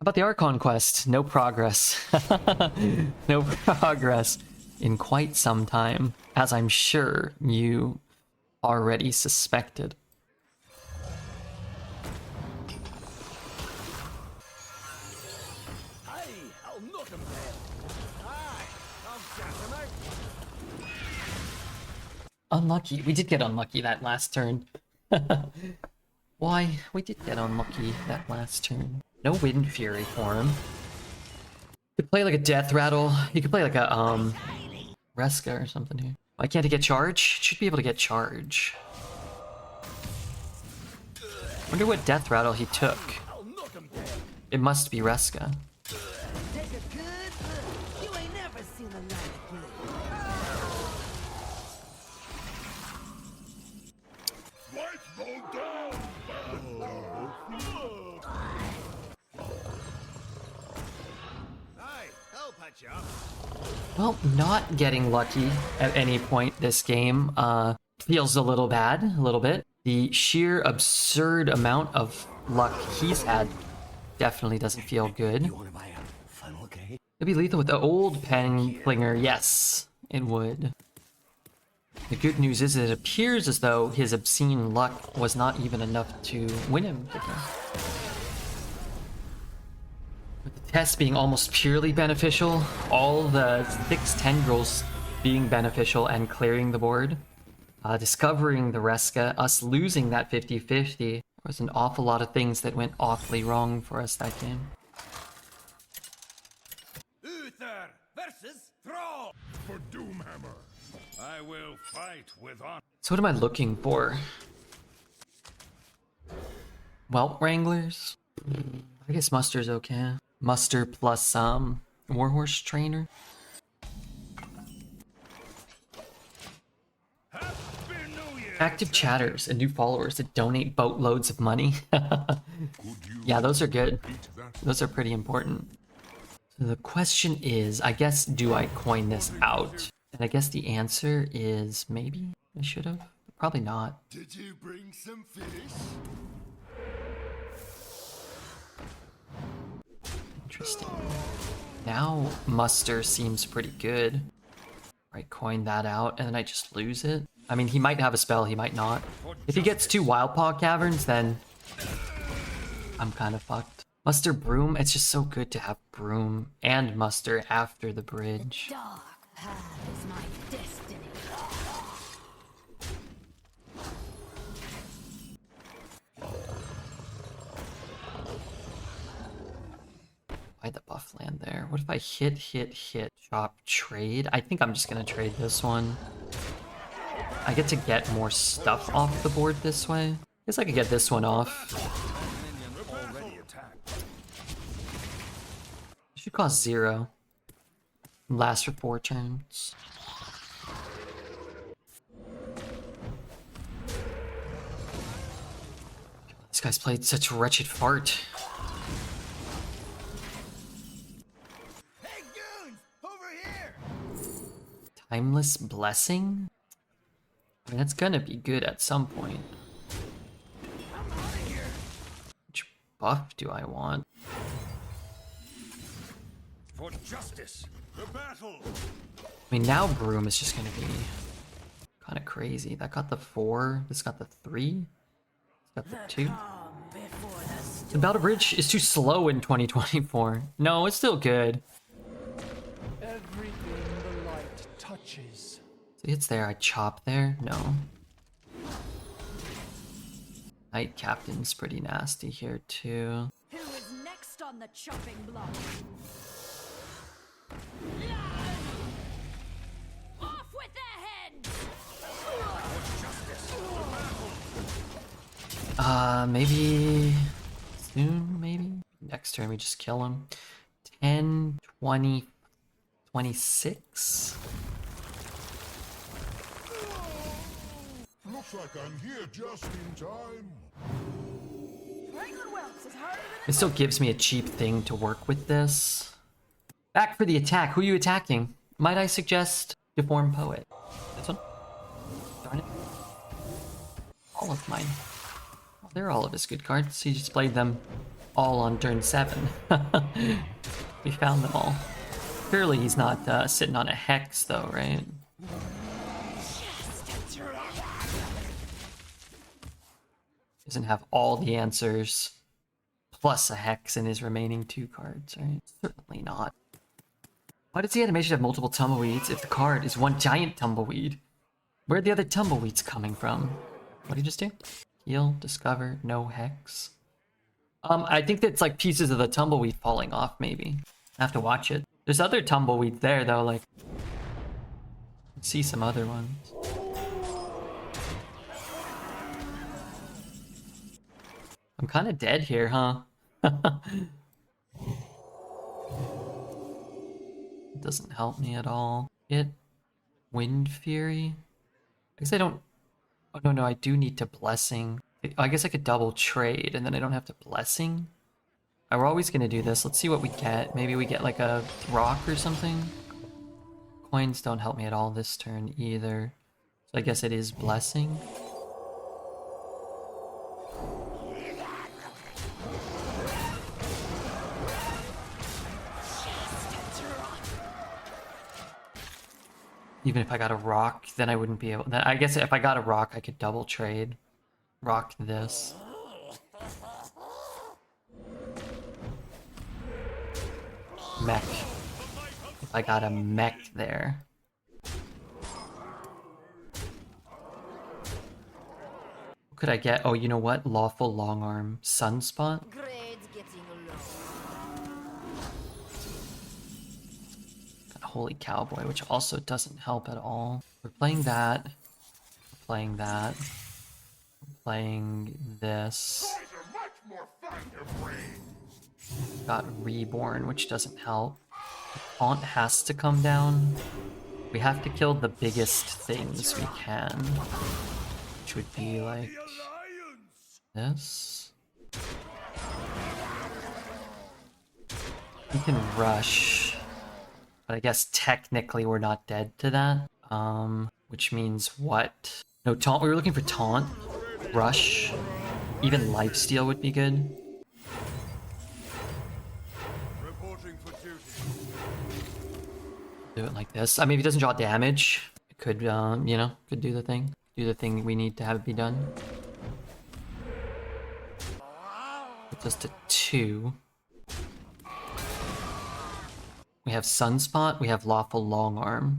[SPEAKER 1] How about the Archon quest? No progress. No progress in quite some time, as I'm sure you already suspected. Unlucky. We did get unlucky that last turn. Why? We did get unlucky that last turn. No Wind Fury for him. You could play like a Death Rattle. You could play like a Reska or something here. Why can't he get charge? Should be able to get charge. Wonder what Death Rattle he took. It must be Reska.
[SPEAKER 5] Take a good look. You ain't never seen a light
[SPEAKER 1] Well, not getting lucky at any point this game feels a little bad, a little bit. The sheer absurd amount of luck he's had definitely doesn't feel good. It'd be lethal with the old pen clinger, yes, it would. The good news is it appears as though his obscene luck was not even enough to win him. With the test being almost purely beneficial, all the 6 tendrils being beneficial and clearing the board, discovering the Reska, us losing that 50-50, there was an awful lot of things that went awfully wrong for us that game.
[SPEAKER 2] Uther versus Thrall.
[SPEAKER 3] For Doomhammer.
[SPEAKER 2] I will fight with honor.
[SPEAKER 1] So what am I looking for? Whelp Wranglers? I guess Muster's okay. Muster plus Warhorse Trainer. Active chatters and new followers that donate boatloads of money. Yeah, those are good. Those are pretty important. So the question is, I guess, do I coin this out? And I guess the answer is maybe I should have. Probably not.
[SPEAKER 3] Did you bring some fish?
[SPEAKER 1] Interesting. Now Muster seems pretty good. Right, coin that out, and then I just lose it. I mean, he might have a spell, he might not. If he gets 2 Wildpaw Caverns, then I'm kind of fucked. Muster Broom, it's just so good to have Broom and Muster after the bridge.
[SPEAKER 5] dark path is my destiny.
[SPEAKER 1] Why the buff land there? What if I hit, chop, trade? I think I'm just gonna trade this one. I get to get more stuff off the board this way. I guess I could get this one off. It should cost 0. Last for 4 turns. This guy's played such a wretched fart.
[SPEAKER 2] Hey goons, over here.
[SPEAKER 1] Timeless Blessing? I mean, that's gonna be good at some point. Which buff do I want?
[SPEAKER 2] For justice, the battle.
[SPEAKER 1] I mean, now Broom is just gonna be kind of crazy. That got the 4, this got the 3, this got the 2. The Battle Bridge is too slow in 2024. No, it's still good.
[SPEAKER 6] Everything the light touches.
[SPEAKER 1] So it's there, I chop there? No. Knight Captain's pretty nasty here too.
[SPEAKER 5] Who is next on the chopping block? Off with their heads!
[SPEAKER 1] Maybe soon, maybe? Next turn we just kill him. 10, 20, 26?
[SPEAKER 6] Look
[SPEAKER 3] Looks like I'm here just in time.
[SPEAKER 1] It still gives me a cheap thing to work with this. Back for the attack. Who are you attacking? Might I suggest Deformed Poet? This one? Darn it. All of mine. Well, they're all of his good cards. He just played them all on turn 7. We found them all. Clearly he's not sitting on a Hex though, right? Doesn't have all the answers. Plus a Hex in his remaining 2 cards, right? Certainly not. Why does the animation have multiple tumbleweeds if the card is one giant tumbleweed? Where are the other tumbleweeds coming from? What did he just do? Heal, discover, no Hex. I think that's like pieces of the tumbleweed falling off, maybe. I have to watch it. There's other tumbleweeds there, though, like... see some other ones. I'm kind of dead here, huh? It doesn't help me at all. Get Wind Fury. I guess I don't... oh, no, I do need to Blessing. I guess I could double trade, and then I don't have to Blessing. We're always gonna do this. Let's see what we get. Maybe we get like a rock or something. Coins don't help me at all this turn either. So I guess it is Blessing. Even if I got a rock, then I wouldn't be able... I guess if I got a rock, I could double trade. Rock this. Mech. If I got a mech there. What could I get? Oh, you know what? Lawful Longarm. Sunspot? Got Holy Cowboy, which also doesn't help at all. We're playing that. We're playing that. We're playing this. Got Reborn, which doesn't help. Taunt has to come down. We have to kill the biggest things we can. Which would be like... this. We can rush. But I guess technically we're not dead to that. Which means what? No, taunt. We were looking for taunt. Rush. Even lifesteal would be good. Do it like this. I mean, if he doesn't draw damage, it could, you know, could do the thing. Do the thing we need to have it be done. Puts us to 2. We have Sunspot, we have Lawful Longarm.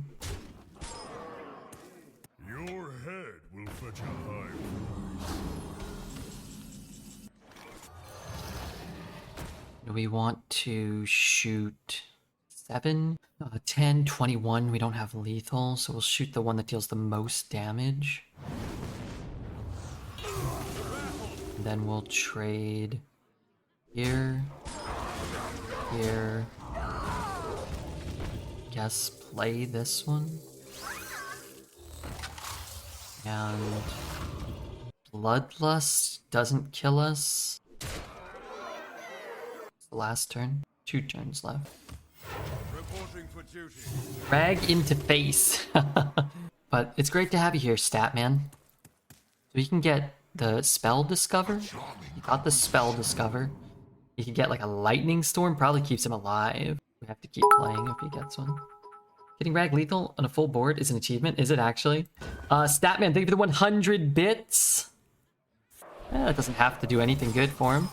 [SPEAKER 3] Your head will fetch a high
[SPEAKER 1] Do we want to shoot 7? 10, 21, we don't have lethal, so we'll shoot the one that deals the most damage. And then we'll trade here, here. Guess play this one. And Bloodlust doesn't kill us. It's the last turn. 2 turns left. Drag into face. But it's great to have you here, Statman. So you can get the Spell Discover. You got the Spell Discover. You can get like a Lightning Storm, probably keeps him alive. We have to keep playing if he gets one. Getting Rag Lethal on a full board is an achievement. Is it actually? Statman, thank you for the 100 bits. That doesn't have to do anything good for him.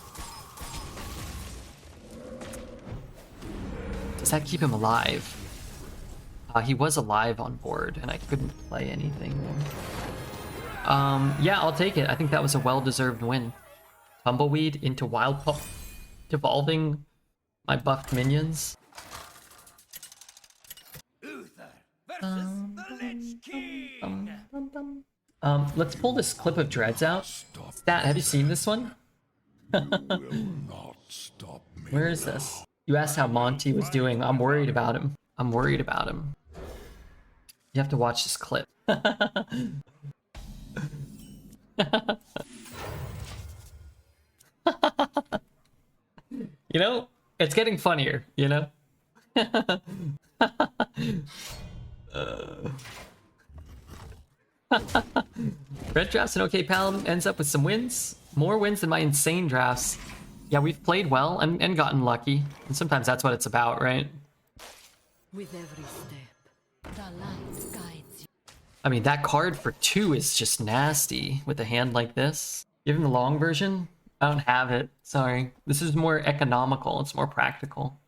[SPEAKER 1] Does that keep him alive? He was alive on board, and I couldn't play anything. Yeah, I'll take it. I think that was a well-deserved win. Tumbleweed into Wild Pup, devolving my buffed minions. Let's pull this clip of Dreads out. Stat, have you seen this one? Where is this? You asked how Monty was doing. I'm worried about him. I'm worried about him. You have to watch this clip. You know, it's getting funnier, you know? Red drafts an okay Paladin ends up with some wins. More wins than my insane drafts. Yeah, we've played well and gotten lucky. And sometimes that's what it's about, right?
[SPEAKER 5] With every step, the light guides you.
[SPEAKER 1] I mean, that card for 2 is just nasty with a hand like this. Give him the long version? I don't have it. Sorry. This is more economical. It's more practical.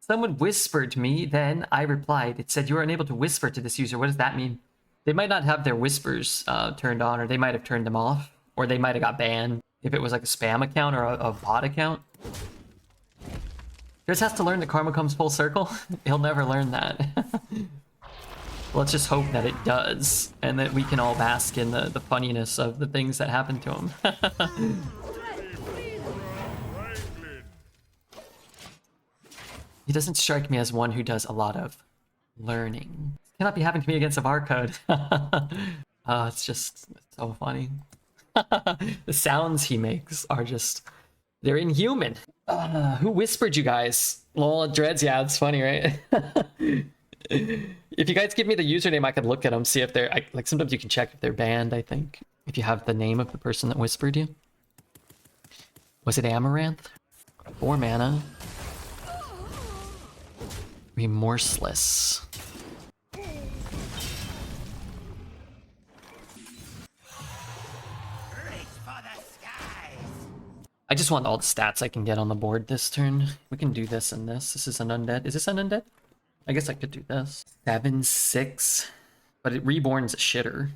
[SPEAKER 1] Someone whispered to me, then I replied. It said, you are unable to whisper to this user. What does that mean? They might not have their whispers turned on, or they might have turned them off, or they might have got banned if it was like a spam account or a bot account. Chris has to learn that karma comes full circle. He'll never learn that. Let's just hope that it does, and that we can all bask in the funniness of the things that happen to him. He doesn't strike me as one who does a lot of learning. It cannot be happening to me against a barcode. It's just so funny. The sounds he makes are just, they're inhuman. Who whispered you guys? Lol, Dreads, yeah, it's funny, right? If you guys give me the username, I could look at them, see if they're, like sometimes you can check if they're banned, I think. If you have the name of the person that whispered you. Was it Amaranth? 4 mana. Remorseless. I just want all the stats I can get on the board this turn. We can do this and this. This is an undead. Is this an undead? I guess I could do this. 7/6. But it reborn's a shitter.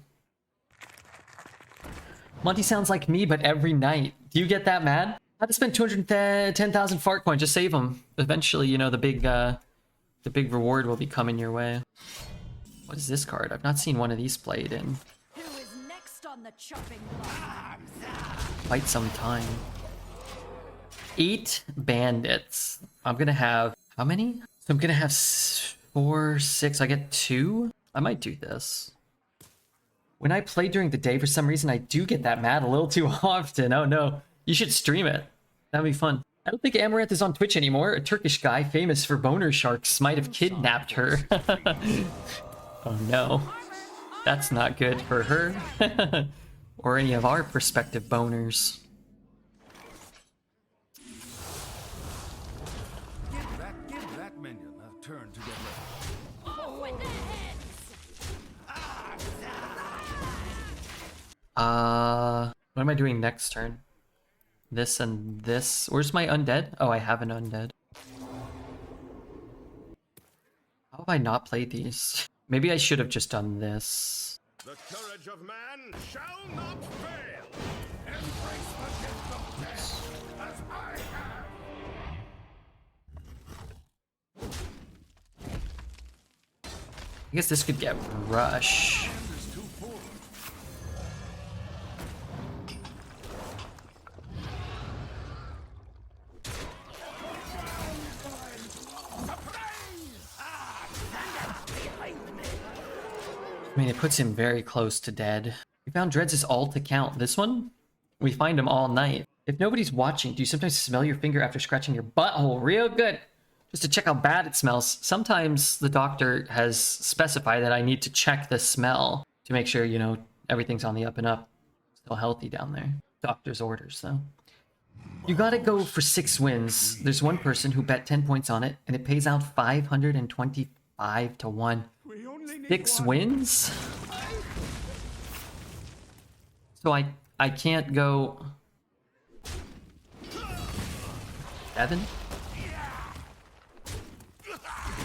[SPEAKER 1] Monty sounds like me, but every night. Do you get that mad? I had to spend 210,000 fart coins. Just save them. Eventually, you know, the big reward will be coming your way. What is this card? I've not seen one of these played in
[SPEAKER 5] Who is next on the chopping block?
[SPEAKER 1] quite some time. 8 bandits. I'm gonna have, how many? So I'm gonna have 4, 6. I get 2? I might do this. When I play during the day, for some reason, I do get that mad a little too often. Oh no. You should stream it. That'd be fun. I don't think Amaranth is on Twitch anymore. A Turkish guy famous for boner sharks might have kidnapped her. Oh no. That's not good for her. Or any of our prospective boners.
[SPEAKER 3] Give that minion a turn to get ready.
[SPEAKER 5] Off with their heads!
[SPEAKER 1] What am I doing next turn? This and this. Where's my undead? Oh, I have an undead. How have I not played these? Maybe I should have just done this.
[SPEAKER 6] The courage of man shall not fail. Embrace the gift of death as I have.
[SPEAKER 1] I guess this could get rush. I mean, it puts him very close to dead. We found Dreads' alt account. This one? We find him all night. If nobody's watching, do you sometimes smell your finger after scratching your butthole real good? Just to check how bad it smells. Sometimes the doctor has specified that I need to check the smell to make sure, you know, everything's on the up and up. Still healthy down there. Doctor's orders, though. You gotta go for 6 wins. There's one person who bet 10 points on it, and it pays out 525 to 1. 6 wins? So I can't go 7?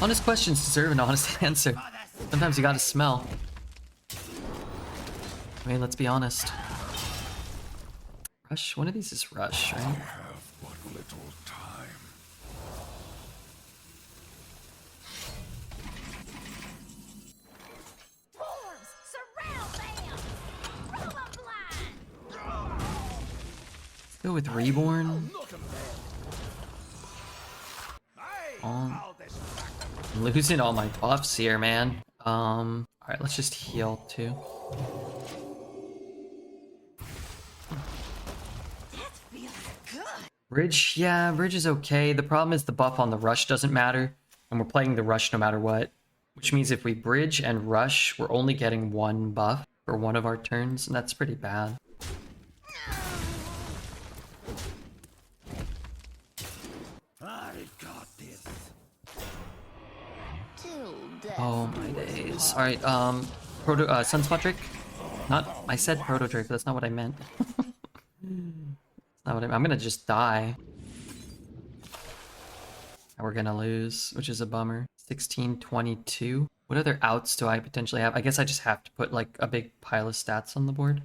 [SPEAKER 1] Honest questions deserve an honest answer. Sometimes you gotta smell. I mean, let's be honest. Rush? One of these is rush, right?
[SPEAKER 3] I have but little time.
[SPEAKER 1] Let's go with Reborn. I'm losing all my buffs here, man. Alright, let's just heal too. Bridge, yeah, bridge is okay. The problem is the buff on the rush doesn't matter, and we're playing the rush no matter what. Which means if we bridge and rush, we're only getting one buff for one of our turns, and that's pretty bad.
[SPEAKER 3] I got this.
[SPEAKER 4] Till death.
[SPEAKER 1] Oh my days. Alright, Sunspot Drake? Not, I said Proto Drake, but that's not what I meant. Not what I'm gonna just die. And we're gonna lose, which is a bummer. 16-22. What other outs do I potentially have? I guess I just have to put like a big pile of stats on the board.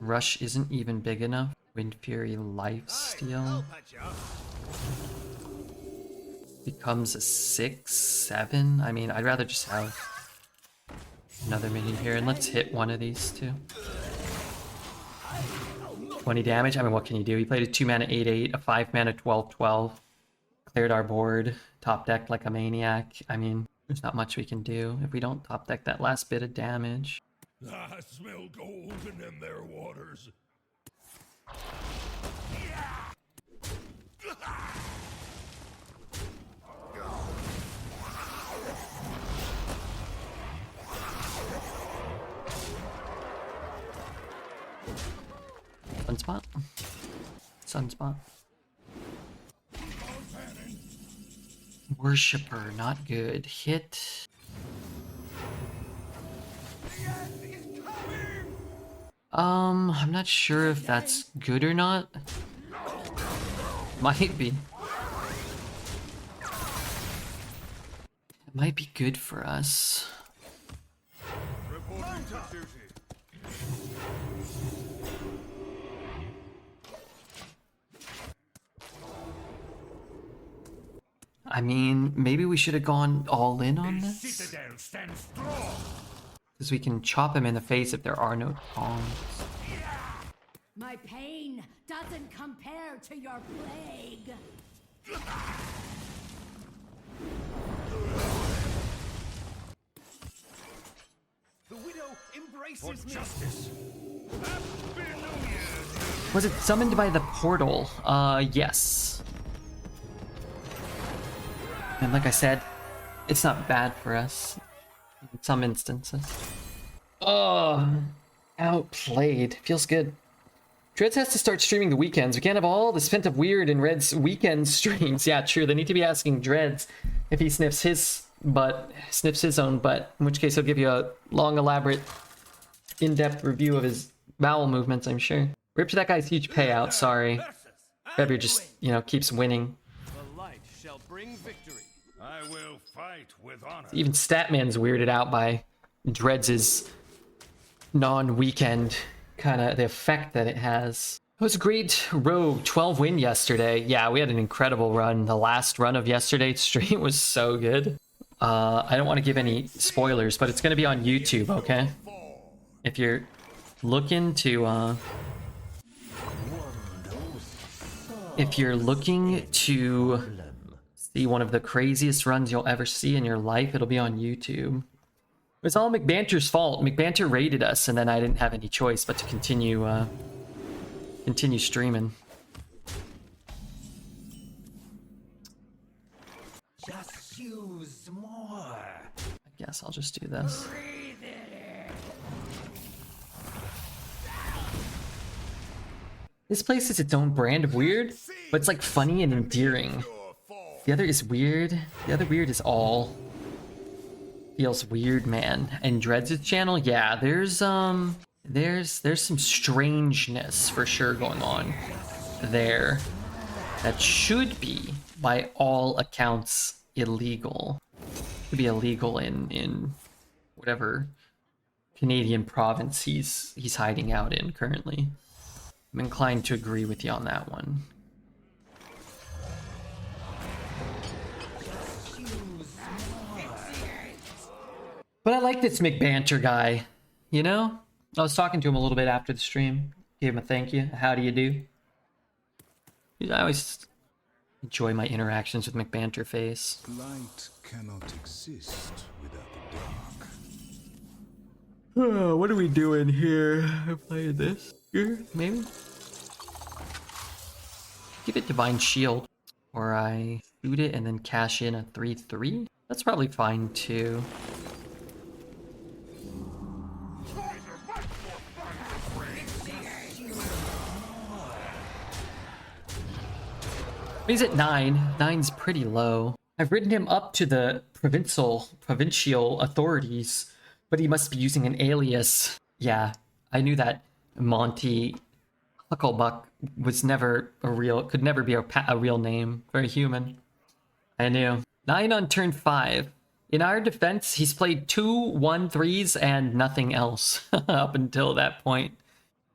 [SPEAKER 1] Rush isn't even big enough. Wind Fury Lifesteal becomes a 6-7. I mean, I'd rather just have another minion here, and let's hit one of these two. 20 damage. I mean, what can you do? He played a 2-mana 8-8, a 5-mana 12-12. Cleared our board, top decked like a maniac. I mean, there's not much we can do if we don't top deck that last bit of damage.
[SPEAKER 3] I smell golden in their waters.
[SPEAKER 1] Sunspot? Sunspot. Worshipper, not good. Hit. I'm not sure if that's good or not. Might be. It might be good for us.
[SPEAKER 6] Reporting to duty.
[SPEAKER 1] I mean, maybe we should have gone all in on this?
[SPEAKER 3] Citadel stands strong.
[SPEAKER 1] Because we can chop him in the face if there are no taunts.
[SPEAKER 5] My pain doesn't compare to your plague.
[SPEAKER 2] The widow embraces
[SPEAKER 3] For
[SPEAKER 2] me.
[SPEAKER 3] justice.
[SPEAKER 1] Was it summoned by the portal? Yes. And like I said, it's not bad for us in some instances. Oh, outplayed. Feels good. Dreads has to start streaming the weekends. We can't have all this pent up weird in Red's weekend streams. Yeah, true. They need to be asking Dreads if he sniffs his butt, sniffs his own butt, in which case he'll give you a long, elaborate, in-depth review of his bowel movements, I'm sure. Rip to that guy's huge payout, sorry. RedBeard just, you know, keeps winning.
[SPEAKER 2] The light shall bring victory.
[SPEAKER 3] I will fight with honor.
[SPEAKER 1] Even Statman's weirded out by Dreads' non-weekend kind of the effect that it has. It was a great Rogue 12 win yesterday. Yeah, we had an incredible run. The last run of yesterday's stream was so good. I don't want to give any spoilers, but it's going to be on YouTube, okay? If you're looking to see one of the craziest runs you'll ever see in your life, it'll be on YouTube. It was all McBanter's fault. McBanter raided us, and then I didn't have any choice but to continue streaming.
[SPEAKER 2] Just use more.
[SPEAKER 1] I guess I'll just do this. This place is its own brand of weird, but it's like funny and endearing. The other is weird. The other weird is all feels weird, man. And Dreads' channel, yeah, there's some strangeness for sure going on there that should be, by all accounts, illegal. Should be illegal in whatever Canadian province he's hiding out in currently. I'm inclined to agree with you on that one. But I like this McBanter guy, you know? I was talking to him a little bit after the stream. Gave him a thank you. How do you do? I always enjoy my interactions with McBanter face.
[SPEAKER 3] Light cannot exist without the dark.
[SPEAKER 1] What are we doing here? Playing this here, maybe? Give it Divine Shield. Or I shoot it and then cash in a 3/3. That's probably fine too. He's at 9. 9's pretty low. I've written him up to the provincial authorities, but he must be using an alias. Yeah, I knew that Monty Hucklebuck was never could never be a real name for a human. I knew. 9 on turn 5. In our defense, he's played 2 1/3s and nothing else up until that point.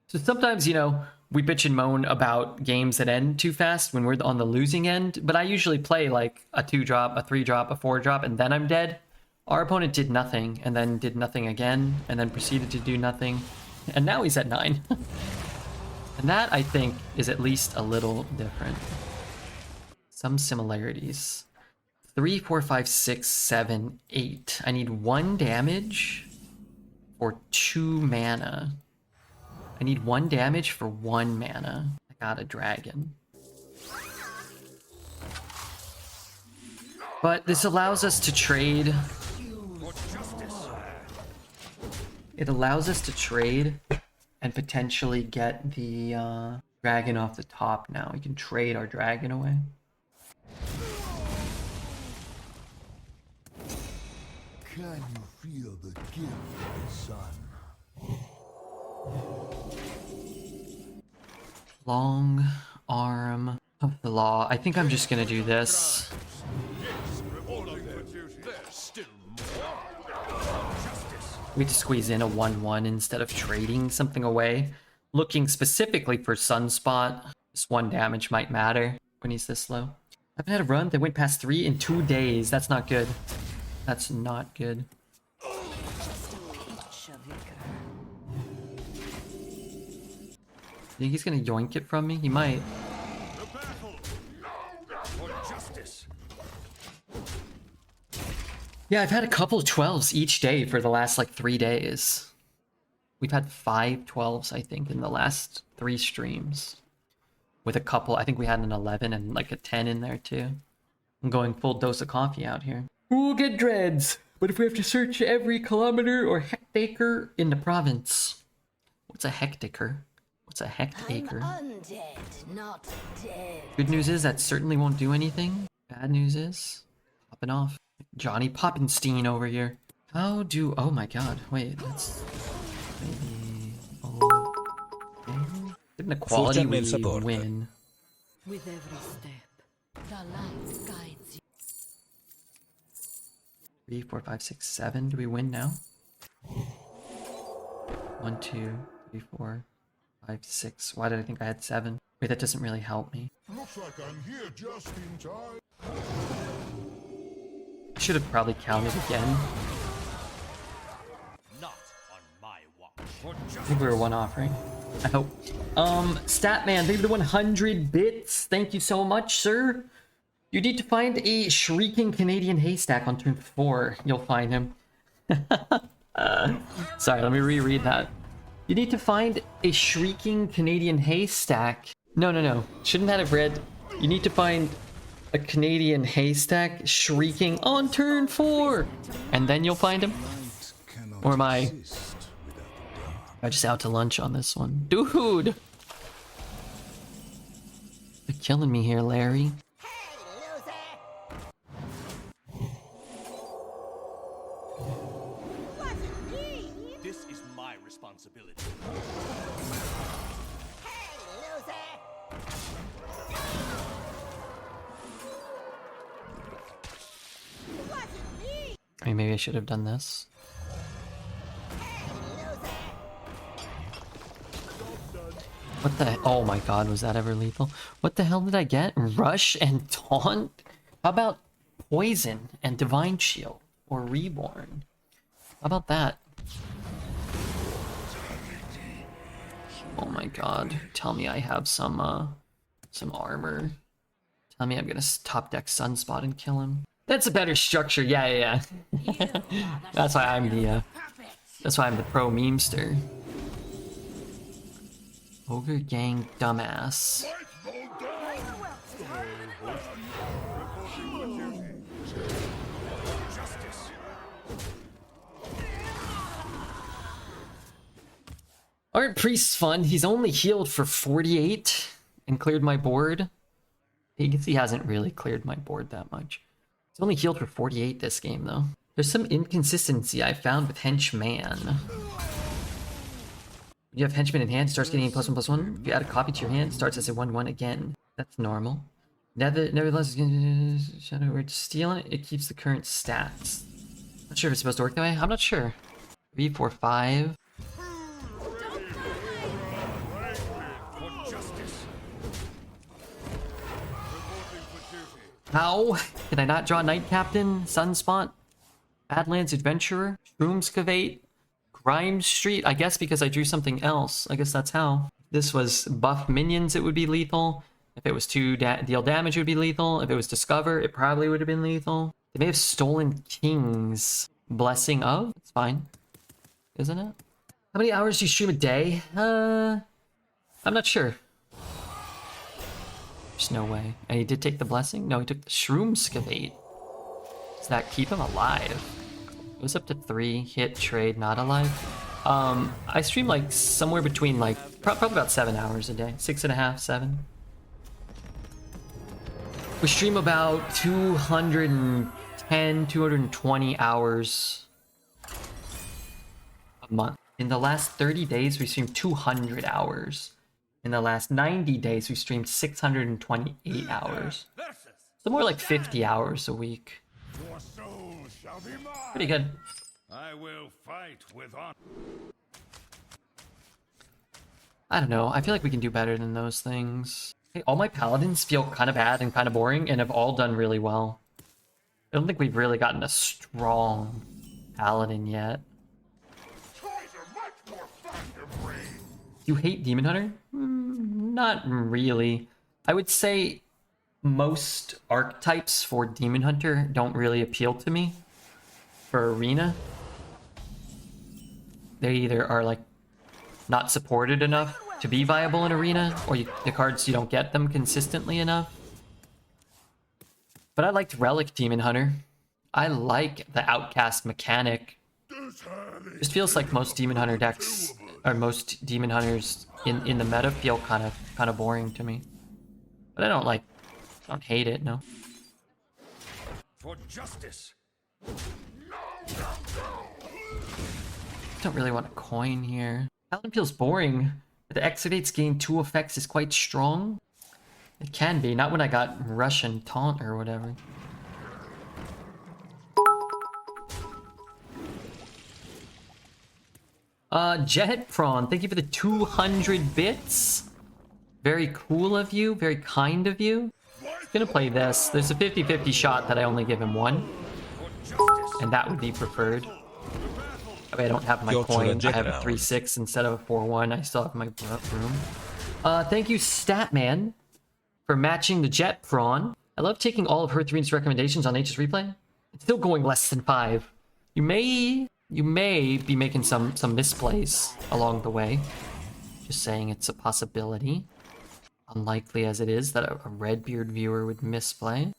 [SPEAKER 1] So sometimes, you know, we bitch and moan about games that end too fast when we're on the losing end, but I usually play like a 2-drop, a 3-drop, a 4-drop, and then I'm dead. Our opponent did nothing, and then did nothing again, and then proceeded to do nothing, and now he's at 9. And that, I think, is at least a little different. Some similarities. 3, 4, 5, 6, 7, 8. I need 1 damage for 2 mana. I need 1 damage for 1 mana. I got a dragon. But this allows us to trade. It allows us to trade and potentially get the dragon off the top now. We can trade our dragon away.
[SPEAKER 3] Can you feel the gift, son?
[SPEAKER 1] Long arm of the law. I think I'm just gonna do this. We have to squeeze in a 1/1 instead of trading something away. Looking specifically for Sunspot. This 1 damage might matter when he's this low. I haven't had a run that went past 3 in 2 days. That's not good. That's not good. Think he's gonna yoink it from me? He might. Yeah, I've had a couple of 12s each day for the last like 3 days. We've had 5 12s, I think, in the last 3 streams. With a couple, I think we had an 11 and like a 10 in there too. I'm going full dose of coffee out here. We'll get dreads, but if we have to search every kilometer or hectacre in the province. What's a hectacre? What's a hectacre?
[SPEAKER 5] Undead, not dead.
[SPEAKER 1] Good news is that certainly won't do anything. Bad news is popping off. Johnny Poppenstein over here. How do... Oh my god. Wait, that's... Maybe... Oh... Okay. Didn't equality we win?
[SPEAKER 5] With every step, the light guides you.
[SPEAKER 1] 3, 4, 5, 6, 7. Do we win now? 1, 2, 3, 4, 5, 6. Why did I think I had 7? Wait, that doesn't really help me.
[SPEAKER 3] Looks like I'm here just in time.
[SPEAKER 1] I should have probably counted again.
[SPEAKER 2] Not on my watch.
[SPEAKER 1] I think we were 1 offering. I hope. Statman, thank you for the 100 bits. Thank you so much, sir. You need to find a shrieking Canadian haystack on turn 4. You'll find him. Sorry, let me reread that. You need to find a shrieking Canadian haystack. No. Shouldn't that have read? You need to find a Canadian haystack shrieking on turn 4. And then you'll find him? Or am I just out to lunch on this one? Dude! You're killing me here, Larry.
[SPEAKER 2] This is my responsibility.
[SPEAKER 1] I mean, maybe I should have done this. What the... Oh my god, was that ever lethal? What the hell did I get? Rush and Taunt? How about Poison and Divine Shield? Or Reborn? How about that? Oh my god. Tell me I have some armor. Tell me I'm gonna top deck Sunspot and kill him. That's a better structure. Yeah. That's why I'm the That's why I'm the pro memester. Ogre gang dumbass. Aren't priests fun? He's only healed for 48 and cleared my board. I guess he hasn't really cleared my board that much. He's only healed for 48 this game, though. There's some inconsistency I found with Henchman. You have Henchman in hand, starts getting +1/+1. If you add a copy to your hand, it starts as a 1/1 again. That's normal. Nevertheless, Shadow Word stealing it keeps the current stats. Not sure if it's supposed to work that way. I'm not sure. 3, 4, 5. How? Did I not draw Night Captain, Sunspot, Badlands Adventurer, Shroomscavate, Grime Street? I guess because I drew something else. I guess that's how. If this was buff minions, it would be lethal. If it was to deal damage, it would be lethal. If it was Discover, it probably would have been lethal. They may have stolen King's Blessing of. It's fine. Isn't it? How many hours do you stream a day? I'm not sure. There's no way. And he did take the blessing? No, he took the Shroomscavate. Does that keep him alive? It was up to 3. Hit, trade, not alive. I stream like somewhere between like probably about 7 hours a day. 6.5, 7. We stream about 210, 220 hours a month. In the last 30 days, we streamed 200 hours. In the last 90 days, we streamed 628 hours. So more like 50 hours a week.
[SPEAKER 3] Your soul shall be mine.
[SPEAKER 1] Pretty good.
[SPEAKER 3] I will fight with honor.
[SPEAKER 1] I don't know. I feel like we can do better than those things. Hey, all my paladins feel kind of bad and kind of boring and have all done really well. I don't think we've really gotten a strong paladin yet.
[SPEAKER 3] Toys are much more fun to bring.
[SPEAKER 1] You hate Demon Hunter? Not really. I would say most archetypes for Demon Hunter don't really appeal to me. For Arena, they either are like not supported enough to be viable in Arena, or the cards you don't get them consistently enough. But I liked Relic Demon Hunter. I like the Outcast mechanic. It just feels like most Demon Hunter decks, or most Demon Hunters in the meta feel kind of boring to me. But I don't hate it, no.
[SPEAKER 3] For justice.
[SPEAKER 1] Don't really want a coin here. Paladin feels boring. The Exudate's gain 2 effects is quite strong. It can be, not when I got Russian Taunt or whatever. Jet Prawn, thank you for the 200 bits. Very cool of you, very kind of you. Gonna play this. There's a 50-50 shot that I only give him 1. And that would be preferred. That way I don't have my coin. I have a 3-6 instead of a 4-1. I still have my room. Thank you, Statman, for matching the Jet Prawn. I love taking all of Hearthstone's recommendations on HS Replay. It's still going less than 5. You may be making some misplays along the way. Just saying it's a possibility. Unlikely as it is that a RedBeard viewer would misplay.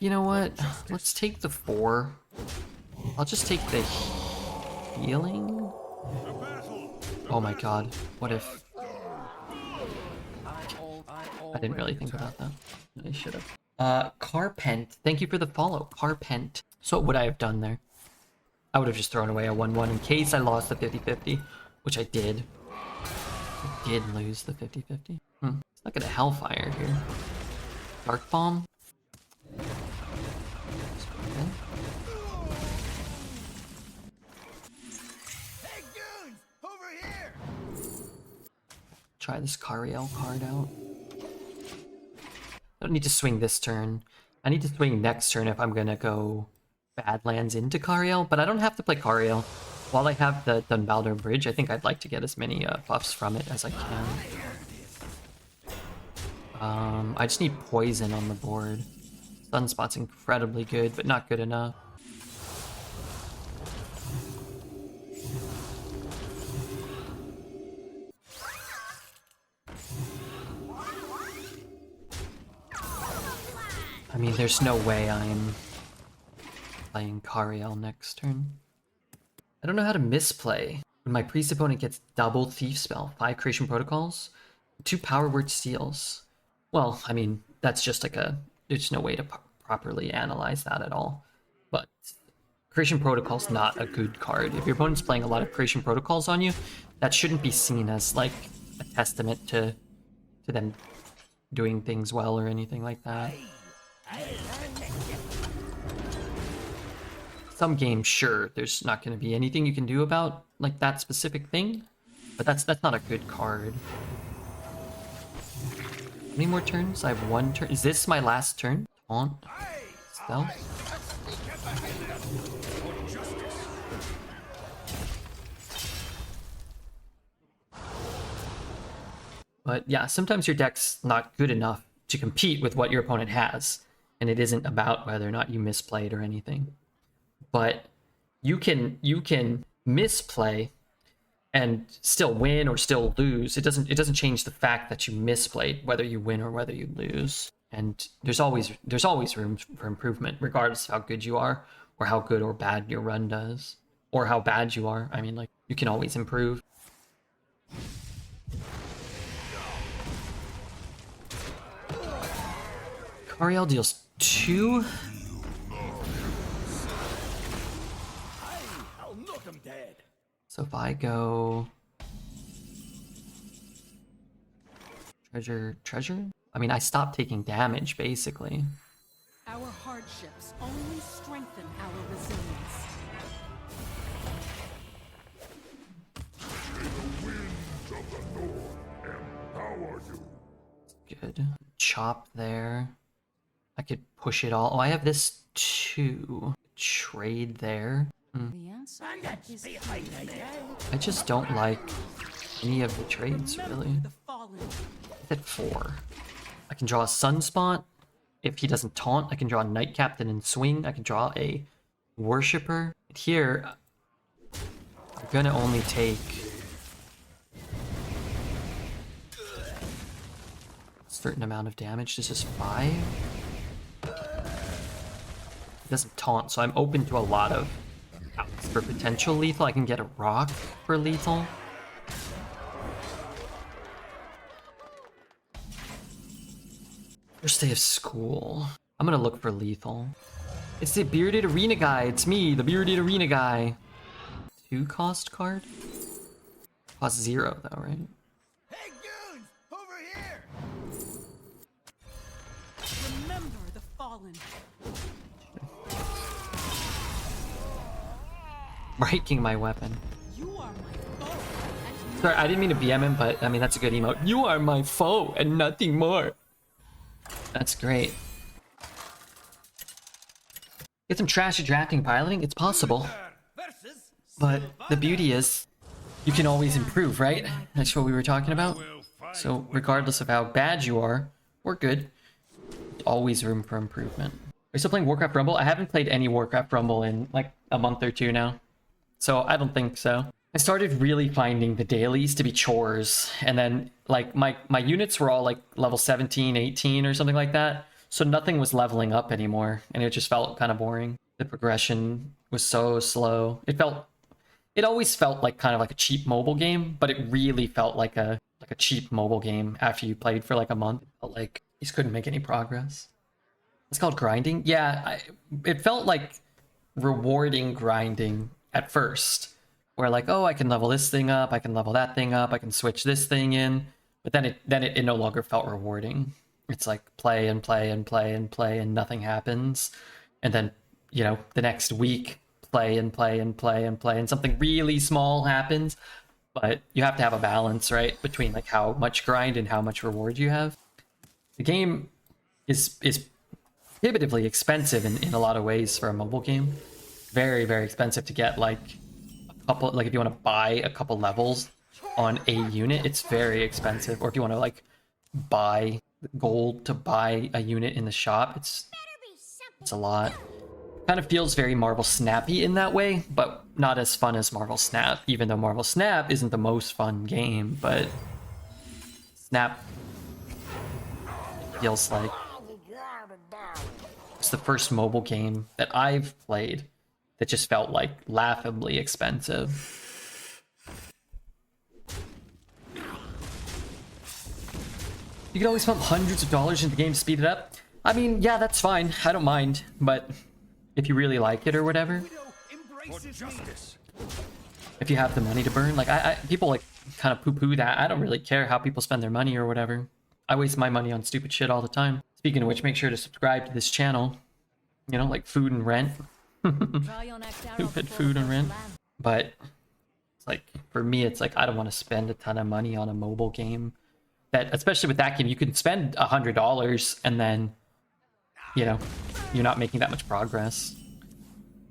[SPEAKER 1] You know what? Let's take the 4. I'll just take the healing. Oh my god. What if... I didn't really think about that. I should have. Carpent. Thank you for the follow. Carpent. So what would I have done there? I would have just thrown away a 1-1 in case I lost the 50-50, which I did. I did lose the 50-50. Let's look at a Hellfire here. Dark Bomb.
[SPEAKER 2] Hey, goons! Over here!
[SPEAKER 1] Try this Cariel card out. I don't need to swing this turn. I need to swing next turn if I'm gonna go Badlands into Cariel, but I don't have to play Cariel. while I have the Dunbalder Bridge, I think I'd like to get as many buffs from it as I can. I just need poison on the board. Sunspot's incredibly good, but not good enough. I mean, there's no way I'm playing Kariel next turn. I don't know how to misplay. When my priest opponent gets double Thief Spell, 5 Creation Protocols, 2 Power Word Seals. Well, I mean, that's just like there's no way to properly analyze that at all. But Creation Protocol's not a good card. If your opponent's playing a lot of Creation Protocols on you, that shouldn't be seen as like a testament to them doing things well or anything like that. Some games, sure, there's not going to be anything you can do about like that specific thing, but that's not a good card. How many more turns? I have 1 turn. Is this my last turn? Taunt? Stealth? But yeah, sometimes your deck's not good enough to compete with what your opponent has, and it isn't about whether or not you misplayed or anything. But you can misplay and still win or still lose. It doesn't change the fact that you misplayed, whether you win or whether you lose. And there's always room for improvement, regardless of how good you are, or how good or bad your run does, or how bad you are. I mean, like, you can always improve. Kariel deals 2. So if I go treasure? I mean, I stopped taking damage, basically.
[SPEAKER 5] Our hardships only strengthen our resilience.
[SPEAKER 1] Good. Chop there. I could push it all. Oh, I have this too. Trade there.
[SPEAKER 5] The answer is
[SPEAKER 1] I just don't like any of the trades, really.
[SPEAKER 5] the fallen.
[SPEAKER 1] At 4. I can draw a Sunspot. If he doesn't taunt, I can draw a Knight Captain and swing. I can draw a Worshipper. Here, I'm gonna only take a certain amount of damage. This is 5. It doesn't taunt, so I'm open to a lot of outs for potential lethal. I can get a rock for lethal. First day of school. I'm gonna look for lethal. It's the bearded arena guy. It's me, the bearded arena guy. 2 cost card? Cost 0 though, right?
[SPEAKER 2] Hey, goons! Over here!
[SPEAKER 5] Remember the fallen.
[SPEAKER 1] Breaking my weapon.
[SPEAKER 5] You are my foe. And
[SPEAKER 1] Sorry, I didn't mean to BM him, but I mean, that's a good emote. You are my foe and nothing more. That's great. Get some trashy drafting piloting, it's possible. But the beauty is, you can always improve, right? That's what we were talking about. So regardless of how bad you are, or good, always room for improvement. Are you still playing Warcraft Rumble? I haven't played any Warcraft Rumble in like a month or 2 now. So I don't think so. I started really finding the dailies to be chores, and then like my units were all like level 17, 18 or something like that. So nothing was leveling up anymore, and it just felt kind of boring. The progression was so slow. It always felt like kind of like a cheap mobile game, but it really felt like a cheap mobile game after you played for like a month. It felt like you just couldn't make any progress. It's called grinding. Yeah, it felt like rewarding grinding at first, where like, oh, I can level this thing up, I can level that thing up, I can switch this thing in, but then it no longer felt rewarding. It's like play and play and play and play and nothing happens, and then, you know, the next week play and play and play and play and something really small happens. But you have to have a balance, right, between like how much grind and how much reward you have. The game is prohibitively expensive in a lot of ways for a mobile game. Very, very expensive to get like a couple, like if you want to buy a couple levels on a unit, it's very expensive. Or if you want to like buy gold to buy a unit in the shop, it's a lot. Kind of feels very Marvel Snappy in that way, but not as fun as Marvel Snap, even though Marvel Snap isn't the most fun game, but Snap feels like it's the first mobile game that I've played that just felt like laughably expensive. You can always pump hundreds of dollars into the game to speed it up. I mean, yeah, that's fine. I don't mind, but if you really like it or whatever, if you have the money to burn, like people like kind of poo-poo that. I don't really care how people spend their money or whatever. I waste my money on stupid shit all the time. Speaking of which, make sure to subscribe to this channel. You know, like food and rent. Stupid food and rent. But it's like, for me, it's like I don't want to spend a ton of money on a mobile game. That, especially with that game, you can spend $100 and then, you know, you're not making that much progress.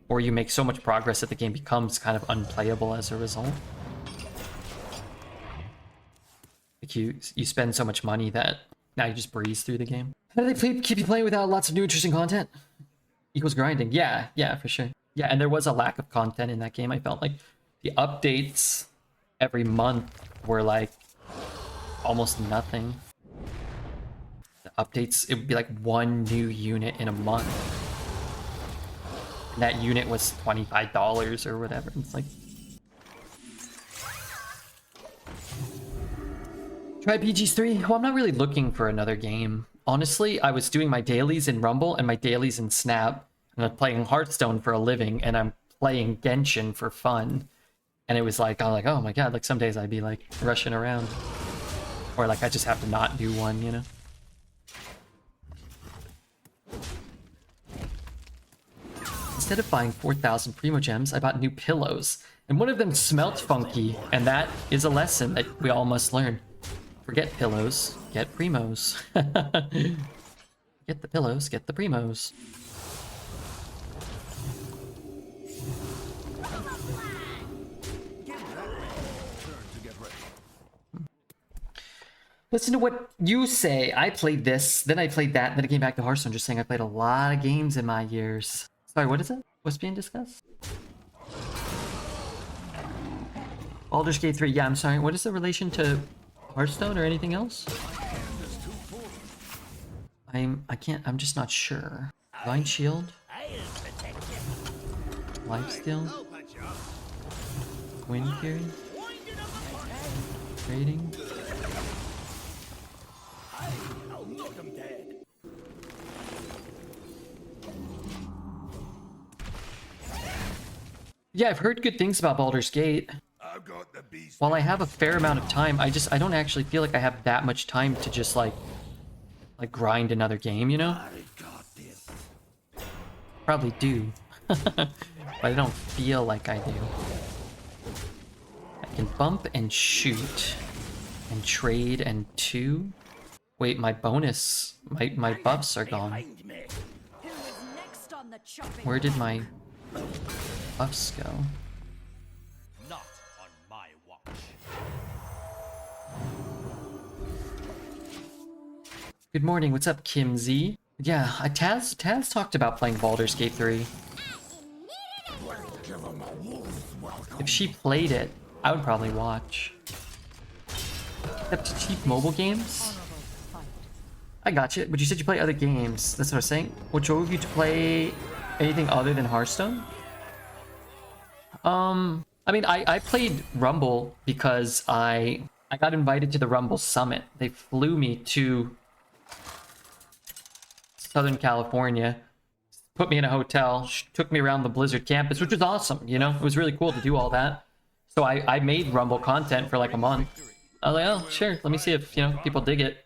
[SPEAKER 1] Or you make so much progress that the game becomes kind of unplayable as a result. Like you spend so much money that now you just breeze through the game. How do they keep you playing without lots of new interesting content? Equals grinding. Yeah, for sure. Yeah, and there was a lack of content in that game. I felt like the updates every month were like almost nothing. The updates, it would be like one new unit in a month. And that unit was $25 or whatever. It's like, try PG's3. Well, I'm not really looking for another game. Honestly, I was doing my dailies in Rumble and my dailies in Snap. And I'm playing Hearthstone for a living, and I'm playing Genshin for fun. And it was like, I'm like, oh my god, like some days I'd be like rushing around. Or like I just have to not do one, you know? Instead of buying 4,000 Primo Gems, I bought new pillows. And one of them smelt funky, and that is a lesson that we all must learn. Forget pillows, get Primos. Get the pillows, get the Primos. Listen to what you say. I played this, then I played that, then I came back to Hearthstone just saying I played a lot of games in my years. Sorry, what is it? What's being discussed? Baldur's Gate 3. Yeah, I'm sorry. What is the relation to Hearthstone or anything else? I'm just not sure. Divine Shield? Lifesteal? Wind Fury? Trading? Yeah, I've heard good things about Baldur's Gate. While I have a fair amount of time, I don't actually feel like I have that much time to just like grind another game, you know? Probably do. But I don't feel like I do. I can bump and shoot and trade and 2. Wait, my bonus, my buffs are gone. Where did my buffs go?
[SPEAKER 2] Not on my watch.
[SPEAKER 1] Good morning, what's up, Kim Z? Yeah, Taz talked about playing Baldur's Gate 3. If she played it, I would probably watch. Except cheap mobile games? I got you, but you said you play other games. That's what I was saying. What drove you to play anything other than Hearthstone? I mean, I played Rumble because I got invited to the Rumble Summit. They flew me to Southern California, put me in a hotel, took me around the Blizzard campus, which was awesome, you know? It was really cool to do all that. So I made Rumble content for like a month. I was like, oh, sure, let me see if, you know, people dig it.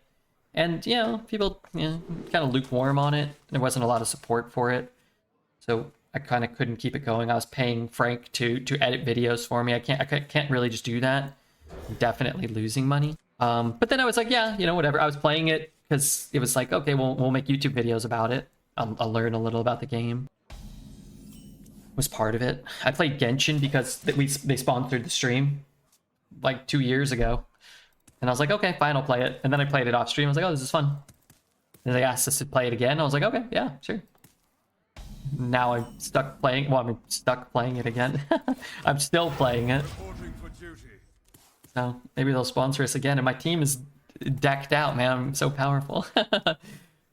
[SPEAKER 1] And, you know, people, you know, kind of lukewarm on it. There wasn't a lot of support for it. So I kind of couldn't keep it going. I was paying Frank to edit videos for me. I can't really just do that. I'm definitely losing money. But then I was like, yeah, you know, whatever. I was playing it because it was like, okay, we'll make YouTube videos about it. I'll learn a little about the game. was part of it. I played Genshin because they sponsored the stream like 2 years ago. And I was like, okay, fine, I'll play it. And then I played it off stream. I was like, oh, this is fun. And they asked us to play it again. I was like, okay, yeah, sure. Now I'm stuck playing. Well, I'm stuck playing it again. I'm still playing it.
[SPEAKER 6] Reporting for duty.
[SPEAKER 1] So maybe they'll sponsor us again. And my team is decked out, man. I'm so powerful.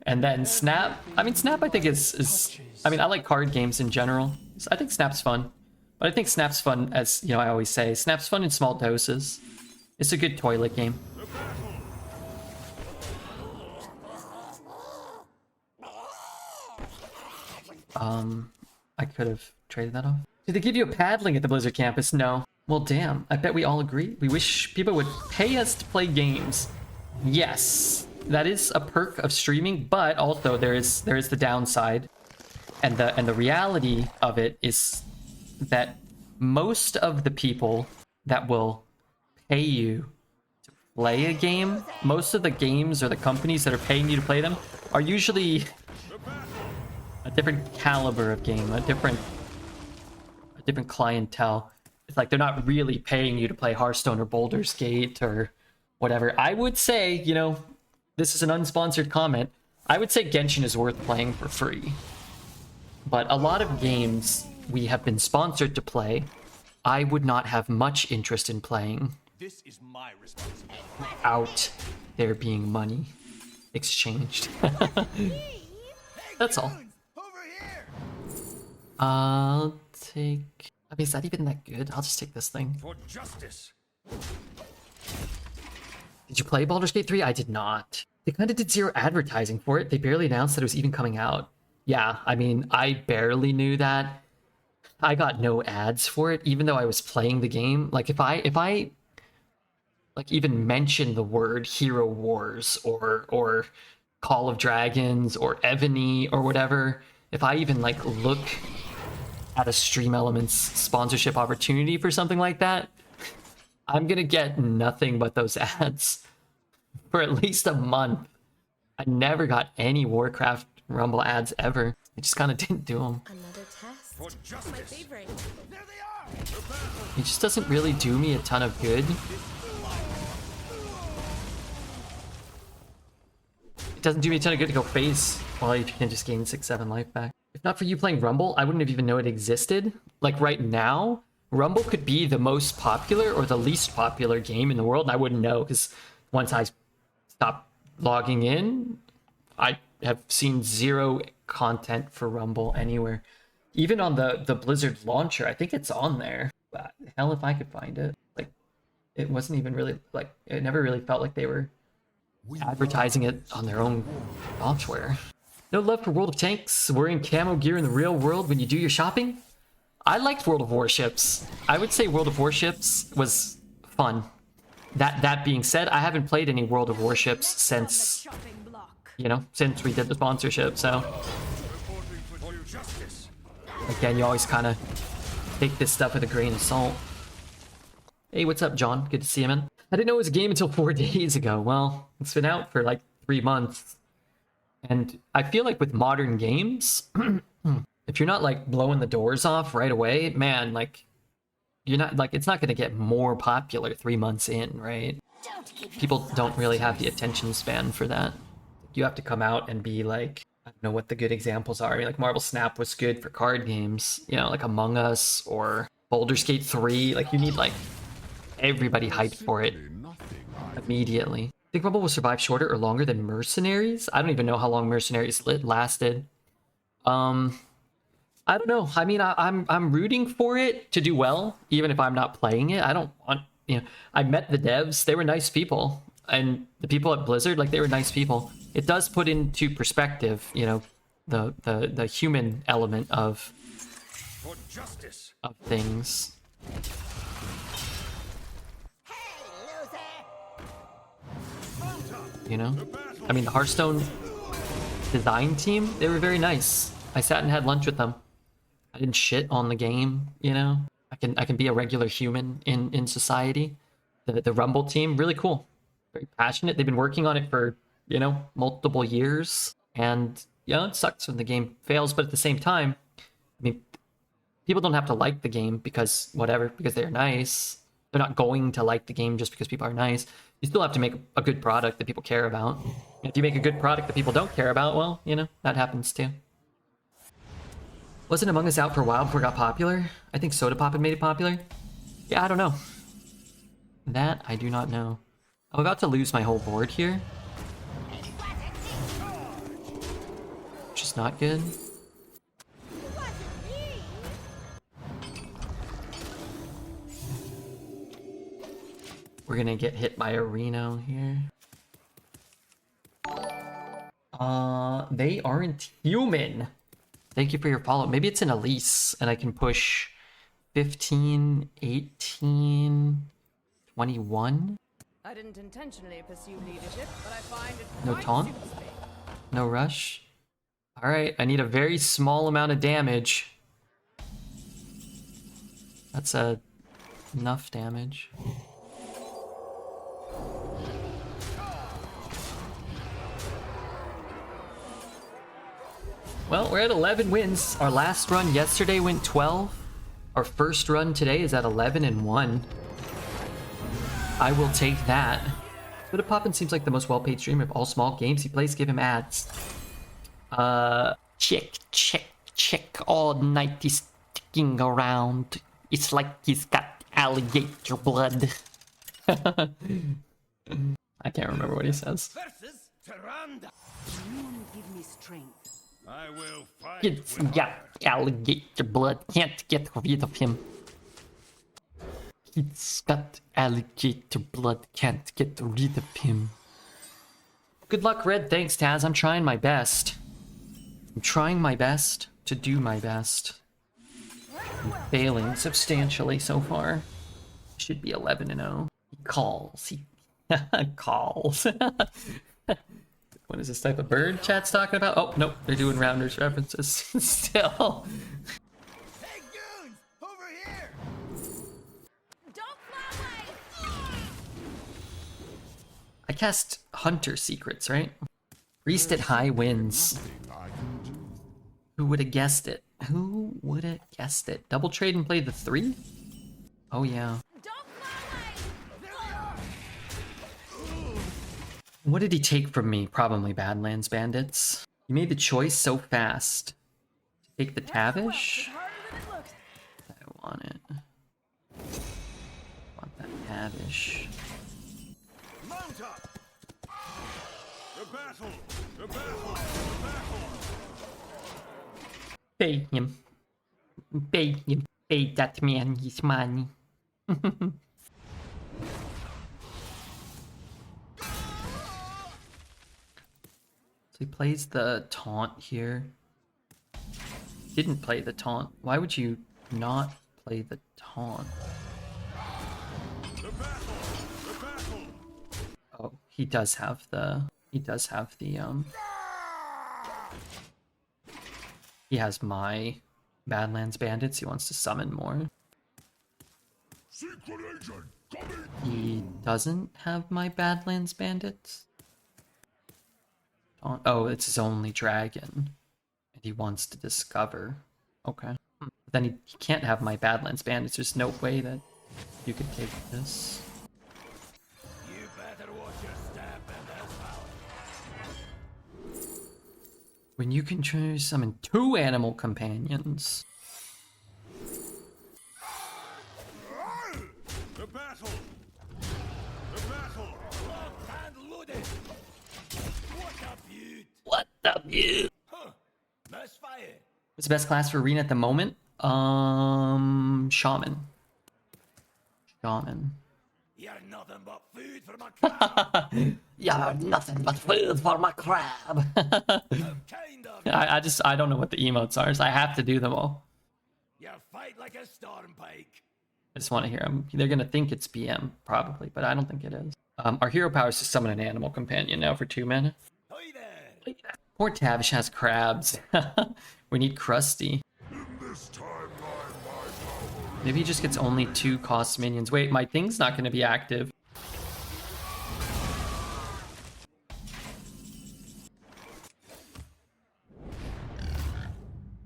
[SPEAKER 1] And then Snap. I mean, Snap I think is I mean, I like card games in general. So I think Snap's fun. But I think Snap's fun, as you know, I always say, Snap's fun in small doses. It's a good toilet game. I could have traded that off. Did they give you a paddling at the Blizzard campus? No. Well, damn. I bet we all agree. We wish people would pay us to play games. Yes, that is a perk of streaming, but also there is the downside, and the reality of it is that most of the people that will pay you to play a game, most of the games or the companies that are paying you to play them are usually a different caliber of game, a different clientele. It's like they're not really paying you to play Hearthstone or Baldur's Gate or whatever. I would say, you know, this is an unsponsored comment. I would say Genshin is worth playing for free. But a lot of games we have been sponsored to play, I would not have much interest in playing
[SPEAKER 2] This is my responsibility.
[SPEAKER 1] without there being money exchanged. That's all. I'll take... I mean, is that even that good? I'll just take this thing.
[SPEAKER 6] For justice.
[SPEAKER 1] Did you play Baldur's Gate 3? I did not. They kind of did zero advertising for it. They barely announced that it was even coming out. Yeah, I mean, I barely knew that. I got no ads for it, even though I was playing the game. Like, if I like even mention the word Hero Wars or Call of Dragons or Ebony or whatever, if I even like look at a Stream Elements sponsorship opportunity for something like that, I'm gonna get nothing but those ads for at least a month. I never got any Warcraft Rumble ads ever. I just kind of didn't do them.
[SPEAKER 5] Another test.
[SPEAKER 6] For justice.
[SPEAKER 5] My favorite.
[SPEAKER 6] There they are.
[SPEAKER 1] It just doesn't really do me a ton of good. It doesn't do me a ton of good to go phase while you can just gain 6-7 life back. If not for you playing Rumble, I wouldn't have even known it existed. Like right now, Rumble could be the most popular or the least popular game in the world, and I wouldn't know because once I stop logging in, I have seen zero content for Rumble anywhere. Even on the Blizzard launcher, I think it's on there. But hell if I could find it. Like, it wasn't even really, like, it never really felt like they were advertising it on their own software. No love for World of Tanks, wearing camo gear in the real world when you do your shopping? I liked World of Warships. I would say World of Warships was fun. That being said, I haven't played any World of Warships since, you know, since we did the sponsorship, so...
[SPEAKER 6] For justice.
[SPEAKER 1] Again, you always kind of take this stuff with a grain of salt. Hey, what's up, John? Good to see you, man. I didn't know it was a game until 4 days ago. Well, it's been out for like 3 months. And I feel like with modern games, if you're not like blowing the doors off right away, man, like you're not like, it's not going to get more popular 3 months in, right? People don't really have the attention span for that. You have to come out and be like, I don't know what the good examples are. I mean, like Marble Snap was good for card games, you know, like Among Us or Baldur's Gate 3. Like you need like everybody hyped for it immediately. Think Rumble will survive shorter or longer than Mercenaries? I don't even know how long Mercenaries lasted. I don't know. I mean, I'm rooting for it to do well, even if I'm not playing it. I don't want, you know, I met the devs. They were nice people. And the people at Blizzard, like, they were nice people. It does put into perspective, you know, the human element of
[SPEAKER 6] For justice.
[SPEAKER 1] things. You know? I mean, the Hearthstone design team, they were very nice. I sat and had lunch with them. I didn't shit on the game, you know? I can be a regular human in society. The Rumble team, really cool. Very passionate. They've been working on it for, you know, multiple years. And, you know, it sucks when the game fails, but at the same time, I mean, People don't have to like the game because whatever, because they're nice. They're not going to like the game just because people are nice. You still have to make a good product that people care about. If you make a good product that people don't care about, well, you know, that happens too. Wasn't Among Us out for a while before it got popular? I think Soda Pop had made it popular. Yeah, I don't know. That I do not know. I'm about to lose my whole board here, which is not good. We're gonna get hit by a Reno here. They aren't human. Thank you for your follow. Maybe it's an Elise, and I can push 15, 18, 21.
[SPEAKER 7] I didn't intentionally pursue leadership, but I find it
[SPEAKER 1] No
[SPEAKER 7] quite
[SPEAKER 1] taunt?
[SPEAKER 7] suits me.
[SPEAKER 1] No rush. All right, I need a very small amount of damage. That's enough damage. Well, we're at 11 wins. Our last run yesterday went 12. Our first run today is at 11 and 1. I will take that. Soda Poppin seems like the most well-paid streamer of all small games he plays. Give him ads. Check. All night he's sticking around. It's like he's got alligator blood. I can't remember what he says.
[SPEAKER 2] Versus Tyrande.
[SPEAKER 5] You give me strength.
[SPEAKER 6] I will fight
[SPEAKER 1] It's
[SPEAKER 6] with
[SPEAKER 1] got alligator blood. Can't get rid of him. It's got alligator blood. Can't get rid of him. Good luck, Red. Thanks, Taz. I'm trying my best. I'm trying my best to do my best. I'm failing substantially so far. Should be 11 and 0. He calls. He calls. What is this type of bird chat's talking about? Oh, nope. They're doing Rounders references still.
[SPEAKER 2] Hey goons, over here.
[SPEAKER 7] Don't fly away!
[SPEAKER 1] I cast Hunter Secrets, right? Priest at high wins. Who would have guessed it? Who would have guessed it? Double trade and play the 3? Oh, yeah.
[SPEAKER 7] Don't fly away!
[SPEAKER 1] What did he take from me? Probably Badlands Bandits. He made the choice so fast. Take the Tavish? I want it. I want that Tavish.
[SPEAKER 6] Mount up! The battle! The battle! The battle!
[SPEAKER 1] Pay him. Pay him. Pay that man his money. So he plays the taunt here. Didn't play the taunt. Why would you not play the taunt?
[SPEAKER 6] The battle! The battle!
[SPEAKER 1] Oh, he does have the he has my Badlands Bandits. He wants to summon more.
[SPEAKER 3] Secret agent coming.
[SPEAKER 1] He doesn't have my Badlands Bandits. Oh, it's his only dragon. And he wants to discover. Okay. Then he can't have my Badlands Bandits. There's no way that you could take this.
[SPEAKER 2] You better watch your step in this valley.
[SPEAKER 1] When you can summon 2 animal companions.
[SPEAKER 6] The battle! The battle!
[SPEAKER 2] Locked and loaded. What a beaut!
[SPEAKER 1] What the view?
[SPEAKER 2] Huh. Misfire.
[SPEAKER 1] What's the best class for arena at the moment? Shaman. Shaman.
[SPEAKER 2] You're nothing but food for my crab.
[SPEAKER 1] Yeah, nothing but food for my crab.
[SPEAKER 2] Kind of.
[SPEAKER 1] I don't know what the emotes are, so I have to do them all.
[SPEAKER 2] You fight like a storm pike.
[SPEAKER 1] I just want to hear them. They're gonna think it's BM, probably, but I don't think it is. Our hero power is to summon an animal companion now for 2 mana.
[SPEAKER 2] Hi there.
[SPEAKER 1] Poor Tavish has crabs. We need Krusty.
[SPEAKER 3] In this timeline, my power
[SPEAKER 1] Maybe he just gets only 2 cost minions. Wait, my thing's not gonna be active.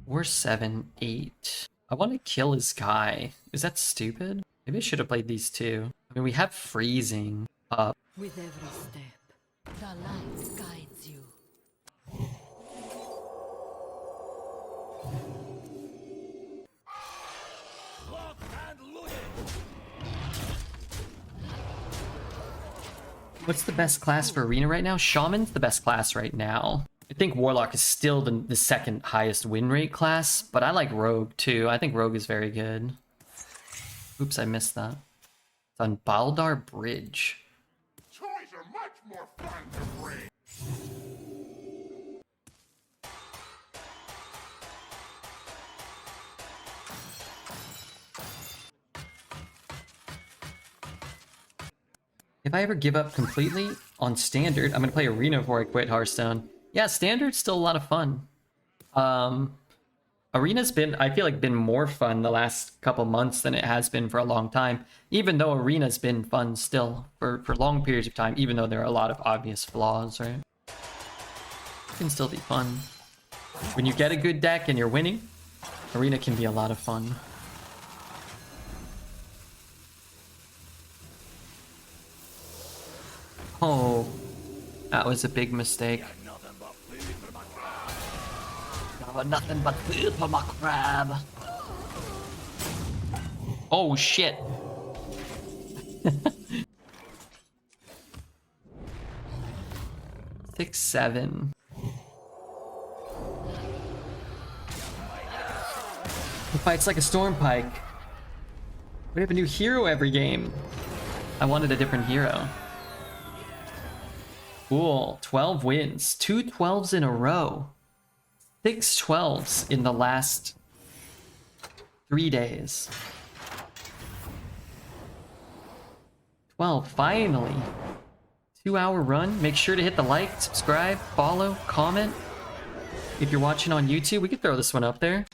[SPEAKER 1] We're 7, 8. I want to kill his guy. Is that stupid? Maybe I should have played these two. I mean, we have freezing up.
[SPEAKER 5] With every step, the light guides you.
[SPEAKER 1] What's the best class for Arena right now? Shaman's the best class right now. I think Warlock is still the second highest win rate class, but I like Rogue too. I think Rogue is very good. Oops, I missed that. It's on Baldar Bridge.
[SPEAKER 3] Toys are much more fun to bring.
[SPEAKER 1] If I ever give up completely on Standard, I'm going to play Arena before I quit Hearthstone. Yeah, Standard's still a lot of fun. Arena's been, I feel like, been more fun the last couple months than it has been for a long time. Even though Arena's been fun still for long periods of time, even though there are a lot of obvious flaws, right? It can still be fun. When you get a good deck and you're winning, Arena can be a lot of fun. Oh, that was a big mistake. Nothing but food for my crab. Oh shit. 6-7. He fights like a storm pike. We have a new hero every game. I wanted a different hero. Cool. 12 wins. 2 12s in a row. 6 12s in the last 3 days. 12, finally. 2-hour run. Make sure to hit the like, subscribe, follow, comment. If you're watching on YouTube, we could throw this one up there.